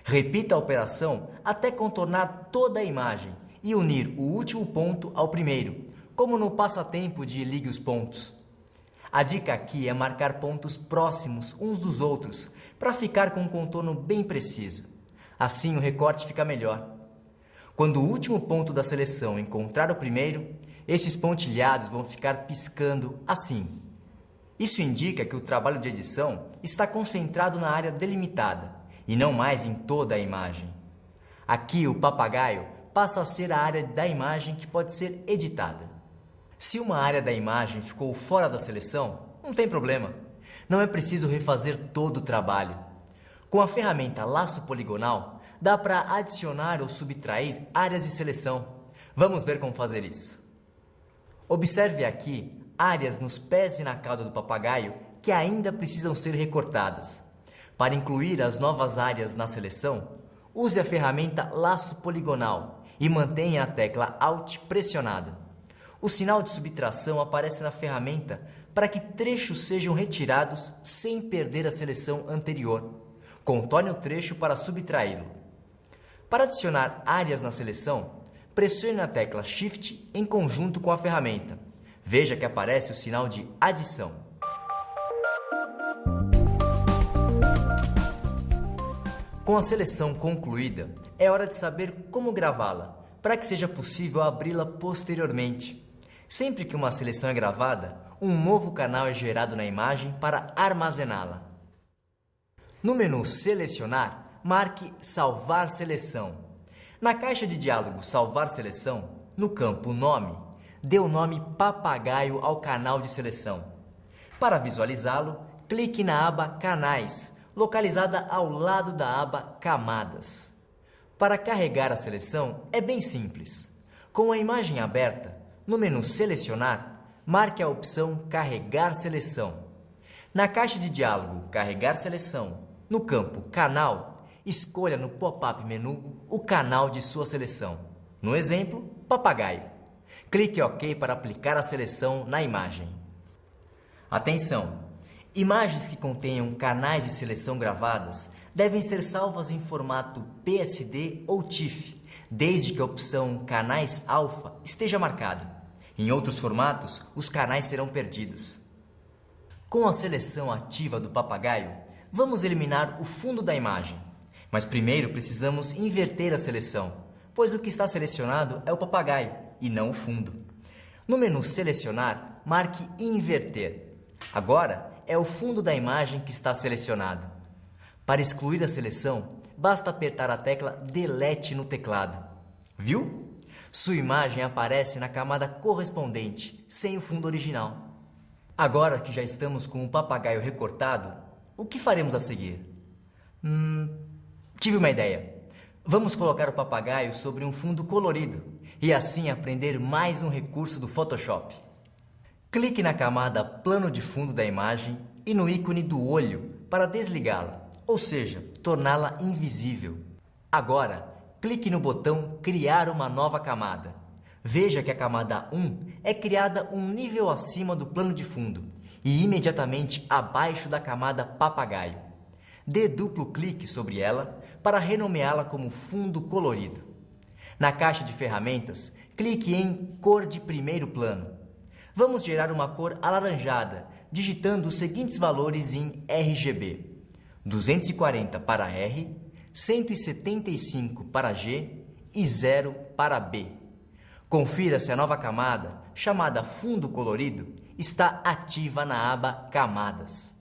Repita a operação até contornar toda a imagem e unir o último ponto ao primeiro, como no passatempo de Ligue os Pontos. A dica aqui é marcar pontos próximos uns dos outros para ficar com um contorno bem preciso. Assim o recorte fica melhor. Quando o último ponto da seleção encontrar o primeiro, esses pontilhados vão ficar piscando assim. Isso indica que o trabalho de edição está concentrado na área delimitada e não mais em toda a imagem. Aqui o papagaio passa a ser a área da imagem que pode ser editada. Se uma área da imagem ficou fora da seleção, não tem problema. Não é preciso refazer todo o trabalho. Com a ferramenta Laço Poligonal, dá para adicionar ou subtrair áreas de seleção. Vamos ver como fazer isso. Observe aqui áreas nos pés e na cauda do papagaio que ainda precisam ser recortadas. Para incluir as novas áreas na seleção, use a ferramenta Laço Poligonal e mantenha a tecla Alt pressionada. O sinal de subtração aparece na ferramenta para que trechos sejam retirados sem perder a seleção anterior. Contorne o trecho para subtraí-lo. Para adicionar áreas na seleção, pressione a tecla Shift em conjunto com a ferramenta. Veja que aparece o sinal de adição. Com a seleção concluída, é hora de saber como gravá-la, para que seja possível abri-la posteriormente. Sempre que uma seleção é gravada, um novo canal é gerado na imagem para armazená-la. No menu Selecionar, marque Salvar Seleção. Na caixa de diálogo Salvar Seleção, no campo Nome, dê o nome Papagaio ao canal de seleção. Para visualizá-lo, clique na aba Canais, localizada ao lado da aba Camadas. Para carregar a seleção é bem simples. Com a imagem aberta, no menu Selecionar, marque a opção Carregar Seleção. Na caixa de diálogo Carregar Seleção, no campo Canal, escolha no pop-up menu o canal de sua seleção. No exemplo, Papagaio. Clique OK para aplicar a seleção na imagem. Atenção! Imagens que contenham canais de seleção gravadas devem ser salvas em formato PSD ou TIFF, desde que a opção Canais Alpha esteja marcada. Em outros formatos, os canais serão perdidos. Com a seleção ativa do papagaio, vamos eliminar o fundo da imagem. Mas primeiro precisamos inverter a seleção, pois o que está selecionado é o papagaio e não o fundo. No menu Selecionar, marque Inverter. Agora é o fundo da imagem que está selecionado. Para excluir a seleção, basta apertar a tecla Delete no teclado. Viu? Sua imagem aparece na camada correspondente, sem o fundo original. Agora que já estamos com o papagaio recortado, o que faremos a seguir? Tive uma ideia. Vamos colocar o papagaio sobre um fundo colorido e assim aprender mais um recurso do Photoshop. Clique na camada Plano de fundo da imagem e no ícone do olho para desligá-la, ou seja, torná-la invisível. Agora, clique no botão Criar uma nova camada. Veja que a camada 1 é criada um nível acima do plano de fundo e imediatamente abaixo da camada papagaio. Dê duplo clique sobre ela para renomeá-la como fundo colorido. Na caixa de ferramentas, clique em Cor de primeiro plano. Vamos gerar uma cor alaranjada, digitando os seguintes valores em RGB: 240 para R, 175 para G e 0 para B. Confira se a nova camada, chamada Fundo Colorido, está ativa na aba Camadas.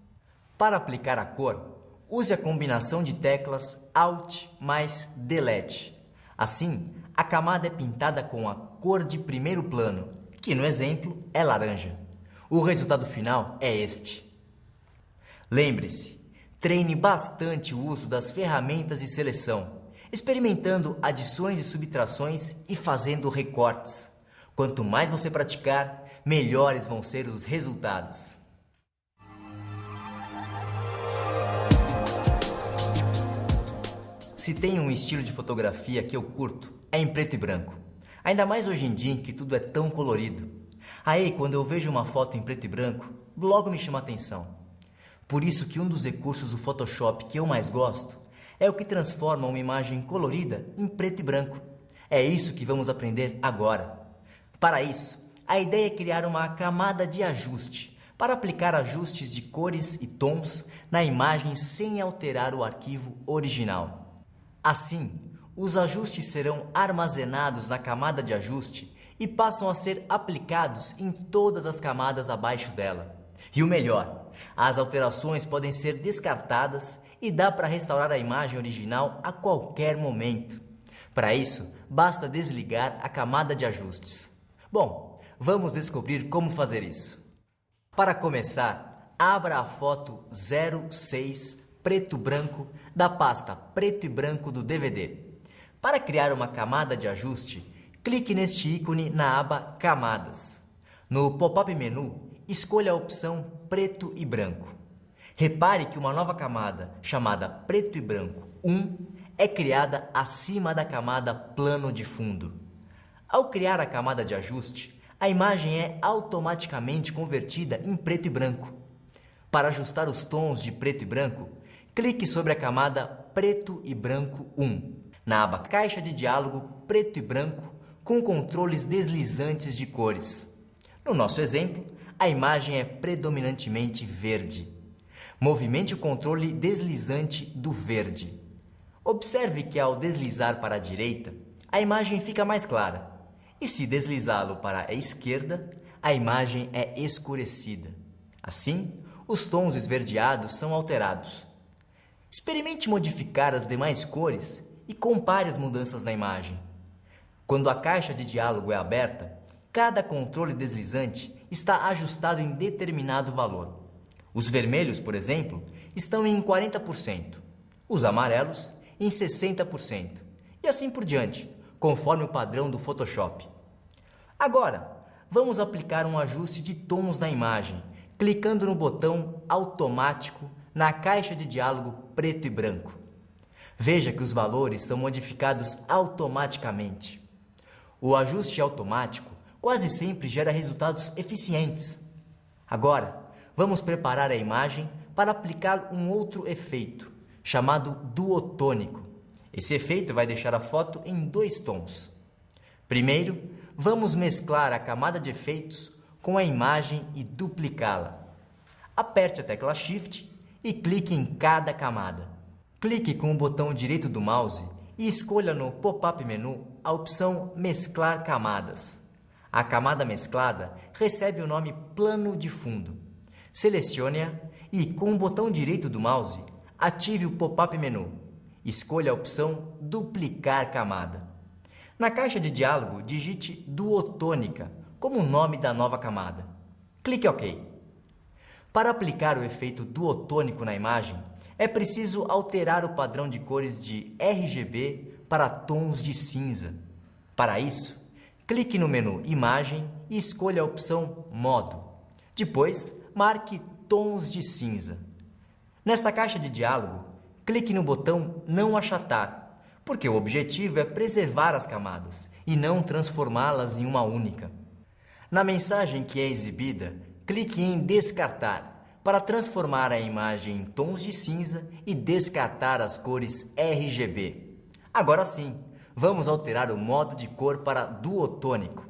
Para aplicar a cor, use a combinação de teclas Alt mais Delete. Assim, a camada é pintada com a cor de primeiro plano, que no exemplo é laranja. O resultado final é este. Lembre-se, treine bastante o uso das ferramentas de seleção, experimentando adições e subtrações e fazendo recortes. Quanto mais você praticar, melhores vão ser os resultados. Se tem um estilo de fotografia que eu curto, é em preto e branco. Ainda mais hoje em dia em que tudo é tão colorido. Aí, quando eu vejo uma foto em preto e branco, logo me chama a atenção. Por isso que um dos recursos do Photoshop que eu mais gosto é o que transforma uma imagem colorida em preto e branco. É isso que vamos aprender agora. Para isso, a ideia é criar uma camada de ajuste, para aplicar ajustes de cores e tons na imagem sem alterar o arquivo original. Assim, os ajustes serão armazenados na camada de ajuste e passam a ser aplicados em todas as camadas abaixo dela. E o melhor, as alterações podem ser descartadas e dá para restaurar a imagem original a qualquer momento. Para isso, basta desligar a camada de ajustes. Bom, vamos descobrir como fazer isso. Para começar, abra a foto 06 preto branco da pasta preto e branco do DVD. Para criar uma camada de ajuste, clique neste ícone na aba Camadas. No pop-up menu, escolha a opção Preto e Branco. Repare que uma nova camada, chamada Preto e Branco 1, é criada acima da camada Plano de Fundo. Ao criar a camada de ajuste, a imagem é automaticamente convertida em preto e branco. Para ajustar os tons de preto e branco, clique sobre a camada Preto e Branco 1, na aba Caixa de diálogo Preto e Branco com controles deslizantes de cores. No nosso exemplo, a imagem é predominantemente verde. Movimente o controle deslizante do verde. Observe que ao deslizar para a direita, a imagem fica mais clara, e se deslizá-lo para a esquerda, a imagem é escurecida. Assim, os tons esverdeados são alterados. Experimente modificar as demais cores e compare as mudanças na imagem. Quando a caixa de diálogo é aberta, cada controle deslizante está ajustado em determinado valor. Os vermelhos, por exemplo, estão em 40%, os amarelos em 60% e assim por diante, conforme o padrão do Photoshop. Agora, vamos aplicar um ajuste de tons na imagem, clicando no botão Automático na caixa de diálogo preto e branco. Veja que os valores são modificados automaticamente. O ajuste automático quase sempre gera resultados eficientes. Agora, vamos preparar a imagem para aplicar um outro efeito, chamado duotônico. Esse efeito vai deixar a foto em 2 tons. Primeiro, vamos mesclar a camada de efeitos com a imagem e duplicá-la. Aperte a tecla Shift e clique em cada camada. Clique com o botão direito do mouse e escolha no pop-up menu a opção Mesclar camadas. A camada mesclada recebe o nome Plano de Fundo. Selecione-a e, com o botão direito do mouse, ative o pop-up menu. Escolha a opção Duplicar camada. Na caixa de diálogo, digite Duotônica como o nome da nova camada. Clique OK. Para aplicar o efeito duotônico na imagem, é preciso alterar o padrão de cores de RGB para tons de cinza. Para isso, clique no menu Imagem e escolha a opção Modo. Depois, marque Tons de cinza. Nesta caixa de diálogo, clique no botão Não achatar, porque o objetivo é preservar as camadas e não transformá-las em uma única. Na mensagem que é exibida, clique em Descartar para transformar a imagem em tons de cinza e descartar as cores RGB. Agora sim, vamos alterar o modo de cor para duotônico.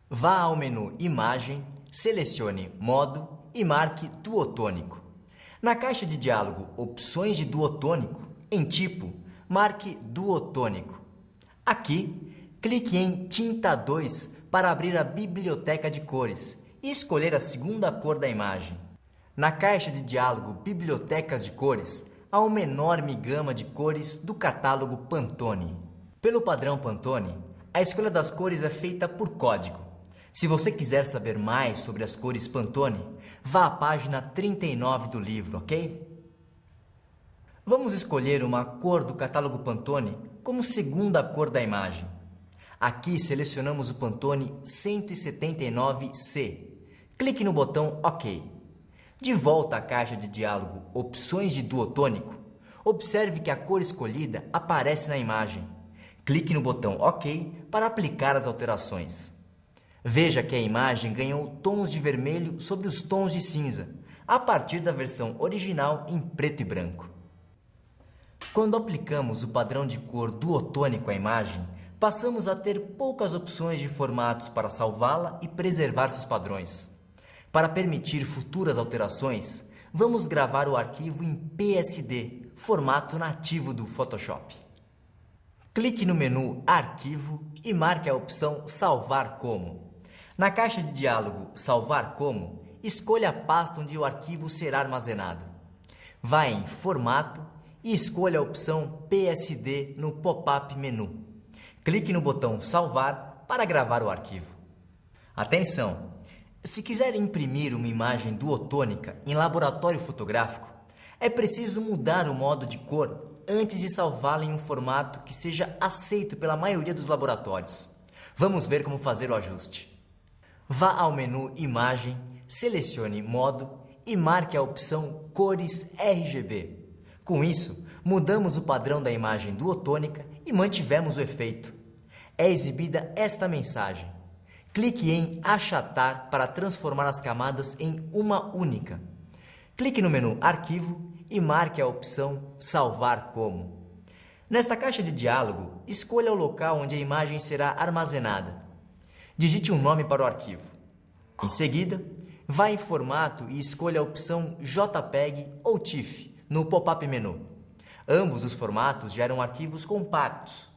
Vá ao menu Imagem, selecione Modo e marque Duotônico. Na caixa de diálogo Opções de duotônico, em Tipo, marque Duotônico. Aqui, clique em Tinta 2 para abrir a biblioteca de cores e escolher a segunda cor da imagem. Na caixa de diálogo Bibliotecas de cores, há uma enorme gama de cores do catálogo Pantone. Pelo padrão Pantone, a escolha das cores é feita por código. Se você quiser saber mais sobre as cores Pantone, vá à página 39 do livro, ok? Vamos escolher uma cor do catálogo Pantone como segunda cor da imagem. Aqui selecionamos o Pantone 179C. Clique no botão OK. De volta à caixa de diálogo Opções de duotônico, observe que a cor escolhida aparece na imagem. Clique no botão OK para aplicar as alterações. Veja que a imagem ganhou tons de vermelho sobre os tons de cinza, a partir da versão original em preto e branco. Quando aplicamos o padrão de cor duotônico à imagem, passamos a ter poucas opções de formatos para salvá-la e preservar seus padrões. Para permitir futuras alterações, vamos gravar o arquivo em PSD, formato nativo do Photoshop. Clique no menu Arquivo e marque a opção Salvar como. Na caixa de diálogo Salvar como, escolha a pasta onde o arquivo será armazenado. Vá em Formato e escolha a opção PSD no pop-up menu. Clique no botão Salvar para gravar o arquivo. Atenção! Se quiser imprimir uma imagem duotônica em laboratório fotográfico, é preciso mudar o modo de cor antes de salvá-la em um formato que seja aceito pela maioria dos laboratórios. Vamos ver como fazer o ajuste. Vá ao menu Imagem, selecione Modo e marque a opção Cores RGB. Com isso, mudamos o padrão da imagem duotônica e mantivemos o efeito. É exibida esta mensagem. Clique em Achatar para transformar as camadas em uma única. Clique no menu Arquivo e marque a opção Salvar como. Nesta caixa de diálogo, escolha o local onde a imagem será armazenada. Digite um nome para o arquivo. Em seguida, vá em Formato e escolha a opção JPEG ou TIFF no pop-up menu. Ambos os formatos geram arquivos compactos.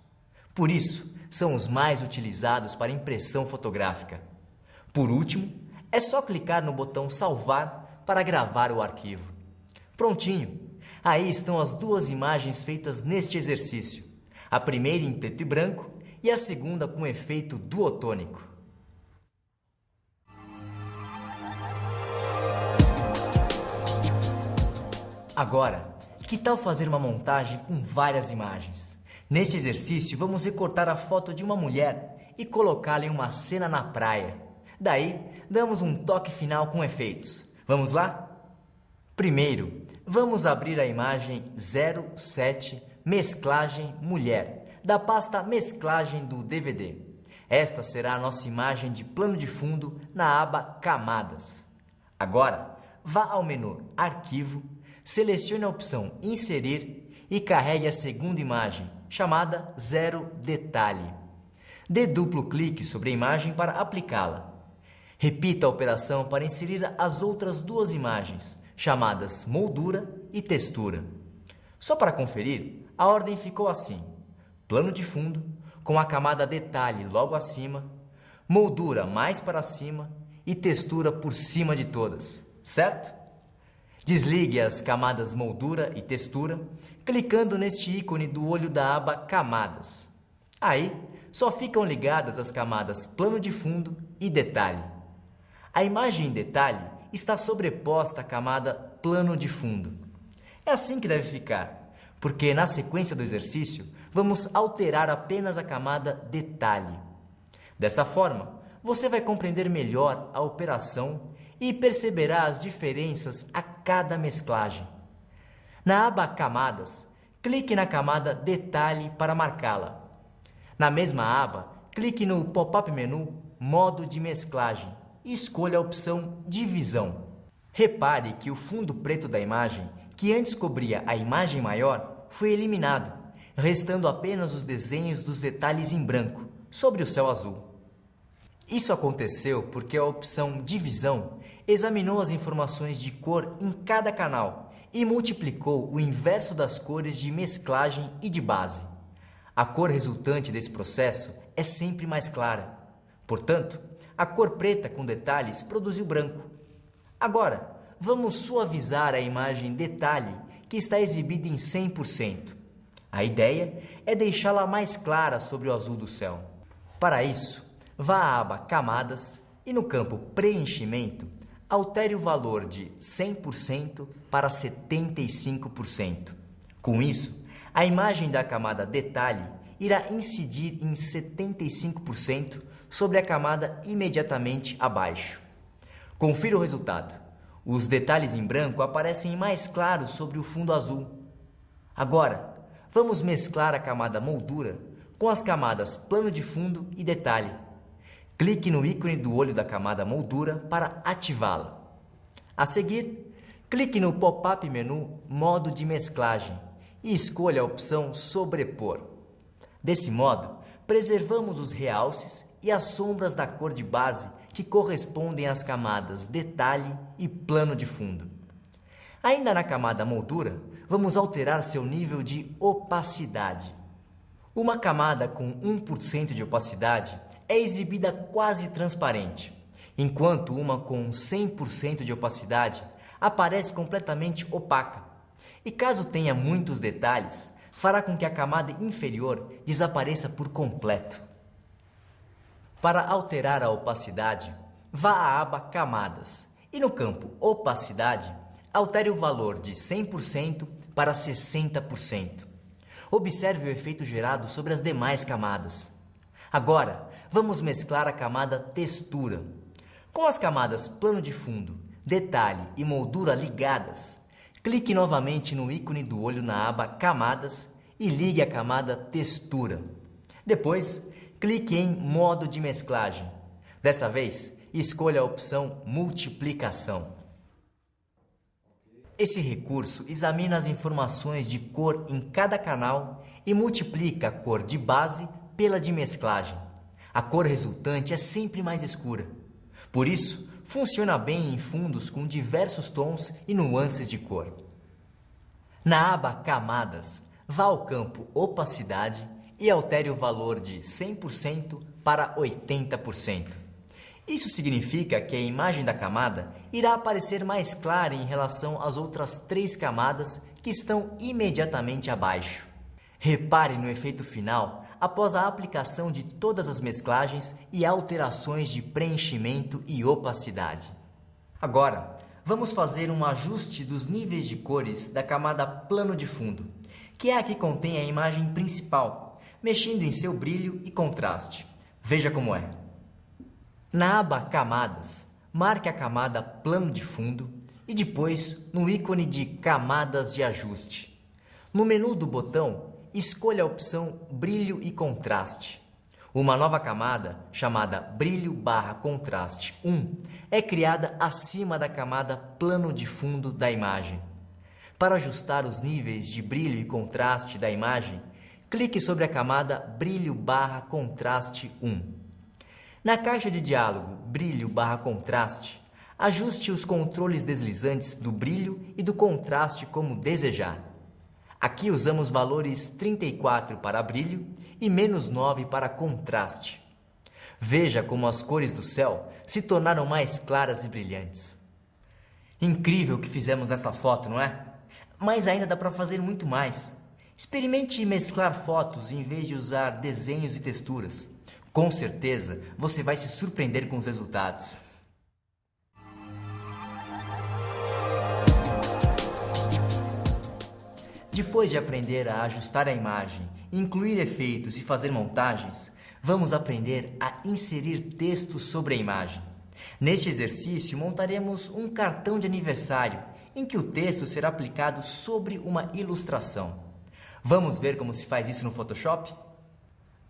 Por isso, são os mais utilizados para impressão fotográfica. Por último, é só clicar no botão Salvar para gravar o arquivo. Prontinho! Aí estão as duas imagens feitas neste exercício. A primeira em preto e branco e a segunda com efeito duotônico. Agora, que tal fazer uma montagem com várias imagens? Neste exercício, vamos recortar a foto de uma mulher e colocá-la em uma cena na praia. Daí, damos um toque final com efeitos. Vamos lá? Primeiro, vamos abrir a imagem 07 Mesclagem Mulher, da pasta Mesclagem do DVD. Esta será a nossa imagem de plano de fundo na aba Camadas. Agora, vá ao menu Arquivo, selecione a opção Inserir e carregue a segunda imagem, chamada 0 Detalhe. Dê duplo clique sobre a imagem para aplicá-la. Repita a operação para inserir as outras duas imagens, chamadas Moldura e Textura. Só para conferir, a ordem ficou assim: plano de fundo, com a camada Detalhe logo acima, Moldura mais para cima e Textura por cima de todas, certo? Desligue as camadas Moldura e Textura, clicando neste ícone do olho da aba Camadas. Aí, só ficam ligadas as camadas Plano de Fundo e Detalhe. A imagem em detalhe está sobreposta à camada Plano de Fundo. É assim que deve ficar, porque na sequência do exercício vamos alterar apenas a camada Detalhe. Dessa forma, você vai compreender melhor a operação e perceberá as diferenças a cada mesclagem. Na aba Camadas, clique na camada Detalhe para marcá-la. Na mesma aba, clique no pop-up menu Modo de Mesclagem e escolha a opção Divisão. Repare que o fundo preto da imagem, que antes cobria a imagem maior, foi eliminado, restando apenas os desenhos dos detalhes em branco, sobre o céu azul. Isso aconteceu porque a opção Divisão examinou as informações de cor em cada canal e multiplicou o inverso das cores de mesclagem e de base. A cor resultante desse processo é sempre mais clara. Portanto, a cor preta com detalhes produziu branco. Agora, vamos suavizar a imagem detalhe que está exibida em 100%. A ideia é deixá-la mais clara sobre o azul do céu. Para isso, vá à aba Camadas e no campo Preenchimento, altere o valor de 100% para 75%. Com isso, a imagem da camada Detalhe irá incidir em 75% sobre a camada imediatamente abaixo. Confira o resultado. Os detalhes em branco aparecem mais claros sobre o fundo azul. Agora, vamos mesclar a camada Moldura com as camadas Plano de Fundo e Detalhe. Clique no ícone do olho da camada Moldura para ativá-la. A seguir, clique no pop-up menu Modo de Mesclagem e escolha a opção Sobrepor. Desse modo, preservamos os realces e as sombras da cor de base que correspondem às camadas Detalhe e Plano de Fundo. Ainda na camada Moldura, vamos alterar seu nível de opacidade. Uma camada com 1% de opacidade é exibida quase transparente, enquanto uma com 100% de opacidade aparece completamente opaca. E caso tenha muitos detalhes, fará com que a camada inferior desapareça por completo. Para alterar a opacidade, vá à aba Camadas e no campo Opacidade, altere o valor de 100% para 60%. Observe o efeito gerado sobre as demais camadas. Agora, vamos mesclar a camada Textura. Com as camadas Plano de Fundo, Detalhe e Moldura ligadas, clique novamente no ícone do olho na aba Camadas e ligue a camada Textura. Depois, clique em Modo de Mesclagem. Desta vez, escolha a opção Multiplicação. Esse recurso examina as informações de cor em cada canal e multiplica a cor de base pela de mesclagem. A cor resultante é sempre mais escura. Por isso, funciona bem em fundos com diversos tons e nuances de cor. Na aba Camadas, vá ao campo Opacidade e altere o valor de 100% para 80%. Isso significa que a imagem da camada irá aparecer mais clara em relação às outras 3 camadas que estão imediatamente abaixo. Repare no efeito final após a aplicação de todas as mesclagens e alterações de preenchimento e opacidade. Agora, vamos fazer um ajuste dos níveis de cores da camada plano de fundo, que é a que contém a imagem principal, mexendo em seu brilho e contraste. Veja como é. Na aba Camadas, marque a camada plano de fundo e depois no ícone de Camadas de ajuste. No menu do botão, escolha a opção Brilho e Contraste. Uma nova camada, chamada Brilho/Contraste 1, é criada acima da camada plano de fundo da imagem. Para ajustar os níveis de brilho e contraste da imagem, clique sobre a camada Brilho/Contraste 1. Na caixa de diálogo Brilho/Contraste, ajuste os controles deslizantes do brilho e do contraste como desejar. Aqui usamos valores 34 para brilho e -9 para contraste. Veja como as cores do céu se tornaram mais claras e brilhantes. Incrível o que fizemos nessa foto, não é? Mas ainda dá para fazer muito mais. Experimente mesclar fotos em vez de usar desenhos e texturas. Com certeza, você vai se surpreender com os resultados. Depois de aprender a ajustar a imagem, incluir efeitos e fazer montagens, vamos aprender a inserir texto sobre a imagem. Neste exercício, montaremos um cartão de aniversário, em que o texto será aplicado sobre uma ilustração. Vamos ver como se faz isso no Photoshop?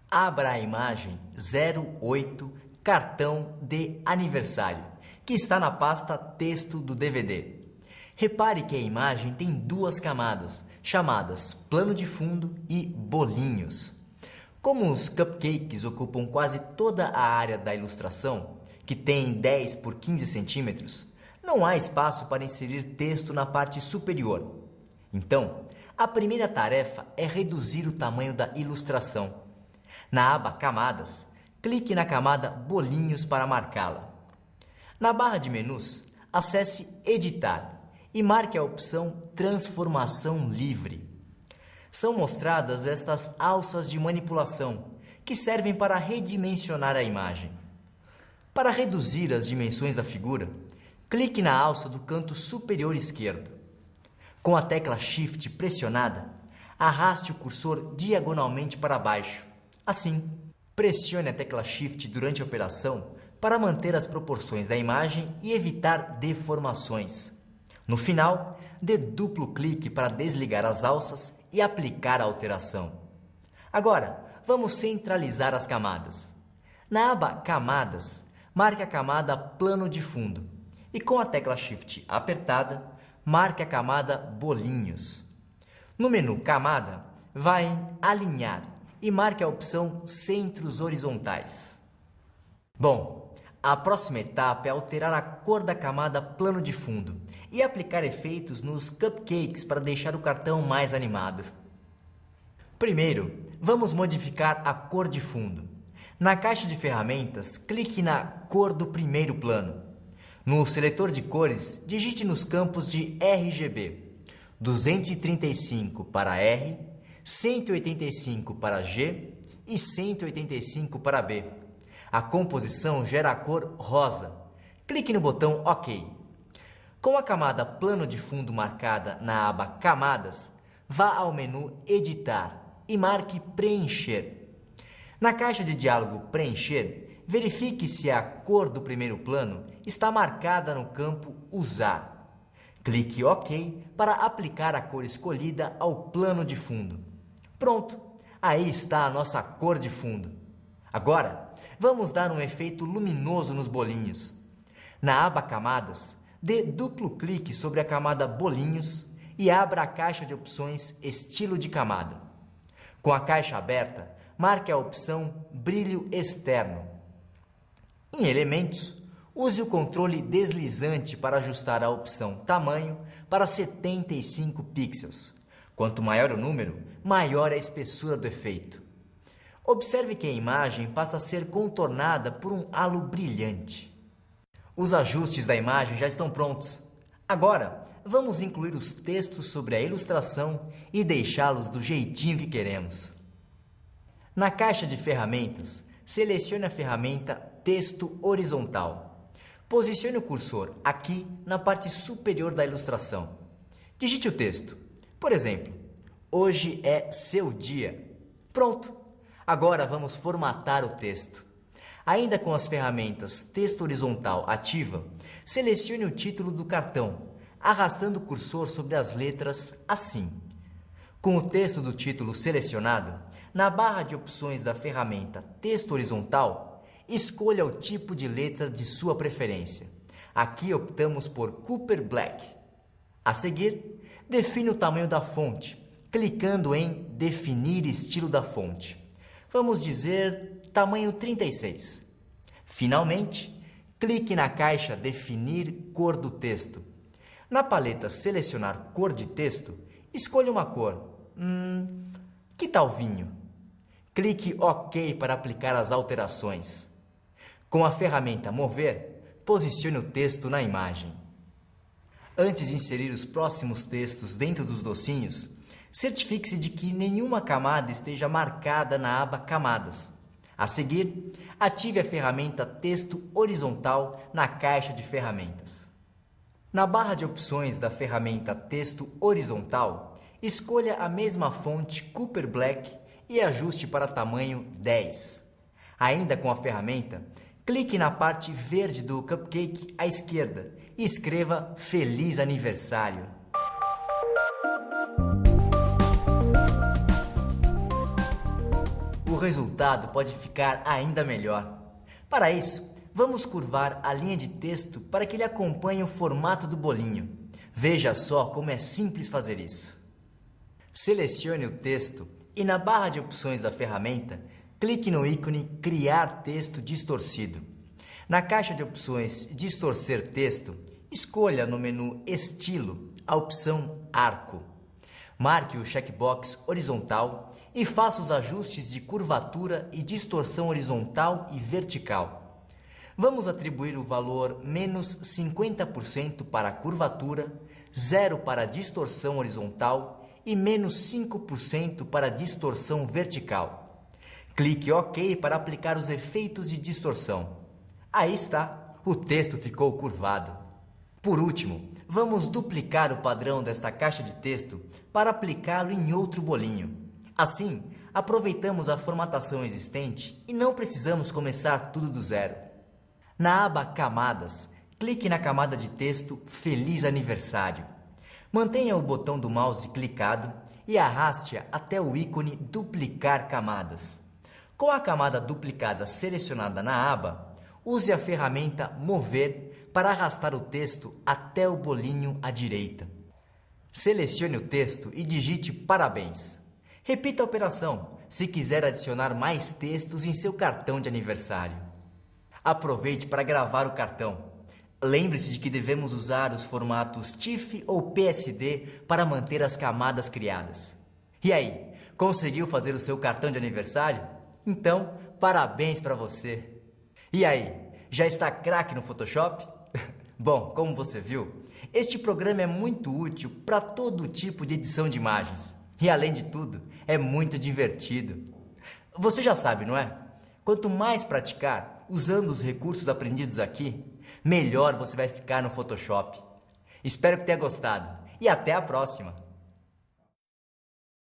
Abra a imagem 08 Cartão de Aniversário, que está na pasta Texto do DVD. Repare que a imagem tem 2 camadas, chamadas plano de fundo e bolinhos. Como os cupcakes ocupam quase toda a área da ilustração, que tem 10 por 15 centímetros, não há espaço para inserir texto na parte superior. Então, a primeira tarefa é reduzir o tamanho da ilustração. Na aba Camadas, clique na camada Bolinhos para marcá-la. Na barra de menus, acesse Editar e marque a opção Transformação Livre. São mostradas estas alças de manipulação, que servem para redimensionar a imagem. Para reduzir as dimensões da figura, clique na alça do canto superior esquerdo. Com a tecla Shift pressionada, arraste o cursor diagonalmente para baixo. Assim, pressione a tecla Shift durante a operação para manter as proporções da imagem e evitar deformações. No final, dê duplo clique para desligar as alças e aplicar a alteração. Agora, vamos centralizar as camadas. Na aba Camadas, marque a camada Plano de Fundo e com a tecla Shift apertada, marque a camada Bolinhos. No menu Camada, vá em Alinhar e marque a opção Centros Horizontais. Bom, a próxima etapa é alterar a cor da camada plano de fundo e aplicar efeitos nos cupcakes para deixar o cartão mais animado. Primeiro, vamos modificar a cor de fundo. Na caixa de ferramentas, clique na cor do primeiro plano. No seletor de cores, digite nos campos de RGB 235 para R, 185 para G e 185 para B. A composição gera a cor rosa. Clique no botão OK. Com a camada plano de fundo marcada na aba Camadas, vá ao menu Editar e marque Preencher. Na caixa de diálogo Preencher, verifique se a cor do primeiro plano está marcada no campo Usar. Clique OK para aplicar a cor escolhida ao plano de fundo. Pronto! Aí está a nossa cor de fundo. Agora, vamos dar um efeito luminoso nos bolinhos. Na aba Camadas, Dê duplo clique sobre a camada Bolinhos e abra a caixa de opções Estilo de camada. Com a caixa aberta, marque a opção Brilho Externo. Em Elementos, use o controle deslizante para ajustar a opção Tamanho para 75 pixels. Quanto maior o número, maior a espessura do efeito. Observe que a imagem passa a ser contornada por um halo brilhante. Os ajustes da imagem já estão prontos. Agora, vamos incluir os textos sobre a ilustração e deixá-los do jeitinho que queremos. Na caixa de ferramentas, selecione a ferramenta Texto Horizontal. Posicione o cursor aqui na parte superior da ilustração. Digite o texto. Por exemplo, hoje é seu dia. Pronto! Agora vamos formatar o texto. Ainda com as ferramentas Texto Horizontal ativa, selecione o título do cartão, arrastando o cursor sobre as letras assim. Com o texto do título selecionado, na barra de opções da ferramenta Texto Horizontal, escolha o tipo de letra de sua preferência. Aqui optamos por Cooper Black. A seguir, define o tamanho da fonte, clicando em Definir estilo da fonte. Vamos dizer tamanho 36. Finalmente, clique na caixa Definir cor do texto. Na paleta Selecionar cor de texto, escolha uma cor. Que tal vinho? Clique OK para aplicar as alterações. Com a ferramenta Mover, posicione o texto na imagem. Antes de inserir os próximos textos dentro dos docinhos, certifique-se de que nenhuma camada esteja marcada na aba Camadas. A seguir, ative a ferramenta Texto Horizontal na caixa de ferramentas. Na barra de opções da ferramenta Texto Horizontal, escolha a mesma fonte Cooper Black e ajuste para tamanho 10. Ainda com a ferramenta, clique na parte verde do cupcake à esquerda e escreva Feliz Aniversário. O resultado pode ficar ainda melhor. Para isso, vamos curvar a linha de texto para que ele acompanhe o formato do bolinho. Veja só como é simples fazer isso. Selecione o texto e na barra de opções da ferramenta, clique no ícone Criar texto distorcido. Na caixa de opções Distorcer texto, escolha no menu Estilo a opção Arco. Marque o checkbox horizontal e faça os ajustes de curvatura e distorção horizontal e vertical. Vamos atribuir o valor menos 50% para a curvatura, 0 para a distorção horizontal e menos 5% para a distorção vertical. Clique OK para aplicar os efeitos de distorção. Aí está, o texto ficou curvado. Por último, vamos duplicar o padrão desta caixa de texto para aplicá-lo em outro bolinho. Assim, aproveitamos a formatação existente e não precisamos começar tudo do zero. Na aba Camadas, clique na camada de texto Feliz Aniversário. Mantenha o botão do mouse clicado e arraste-a até o ícone Duplicar camadas. Com a camada duplicada selecionada na aba, use a ferramenta Mover para arrastar o texto até o bolinho à direita. Selecione o texto e digite Parabéns. Repita a operação se quiser adicionar mais textos em seu cartão de aniversário. Aproveite para gravar o cartão. Lembre-se de que devemos usar os formatos TIFF ou PSD para manter as camadas criadas. E aí, conseguiu fazer o seu cartão de aniversário? Então, parabéns para você! E aí, já está craque no Photoshop? Bom, como você viu, este programa é muito útil para todo tipo de edição de imagens. E além de tudo, é muito divertido. Você já sabe, não é? Quanto mais praticar usando os recursos aprendidos aqui, melhor você vai ficar no Photoshop. Espero que tenha gostado e até a próxima!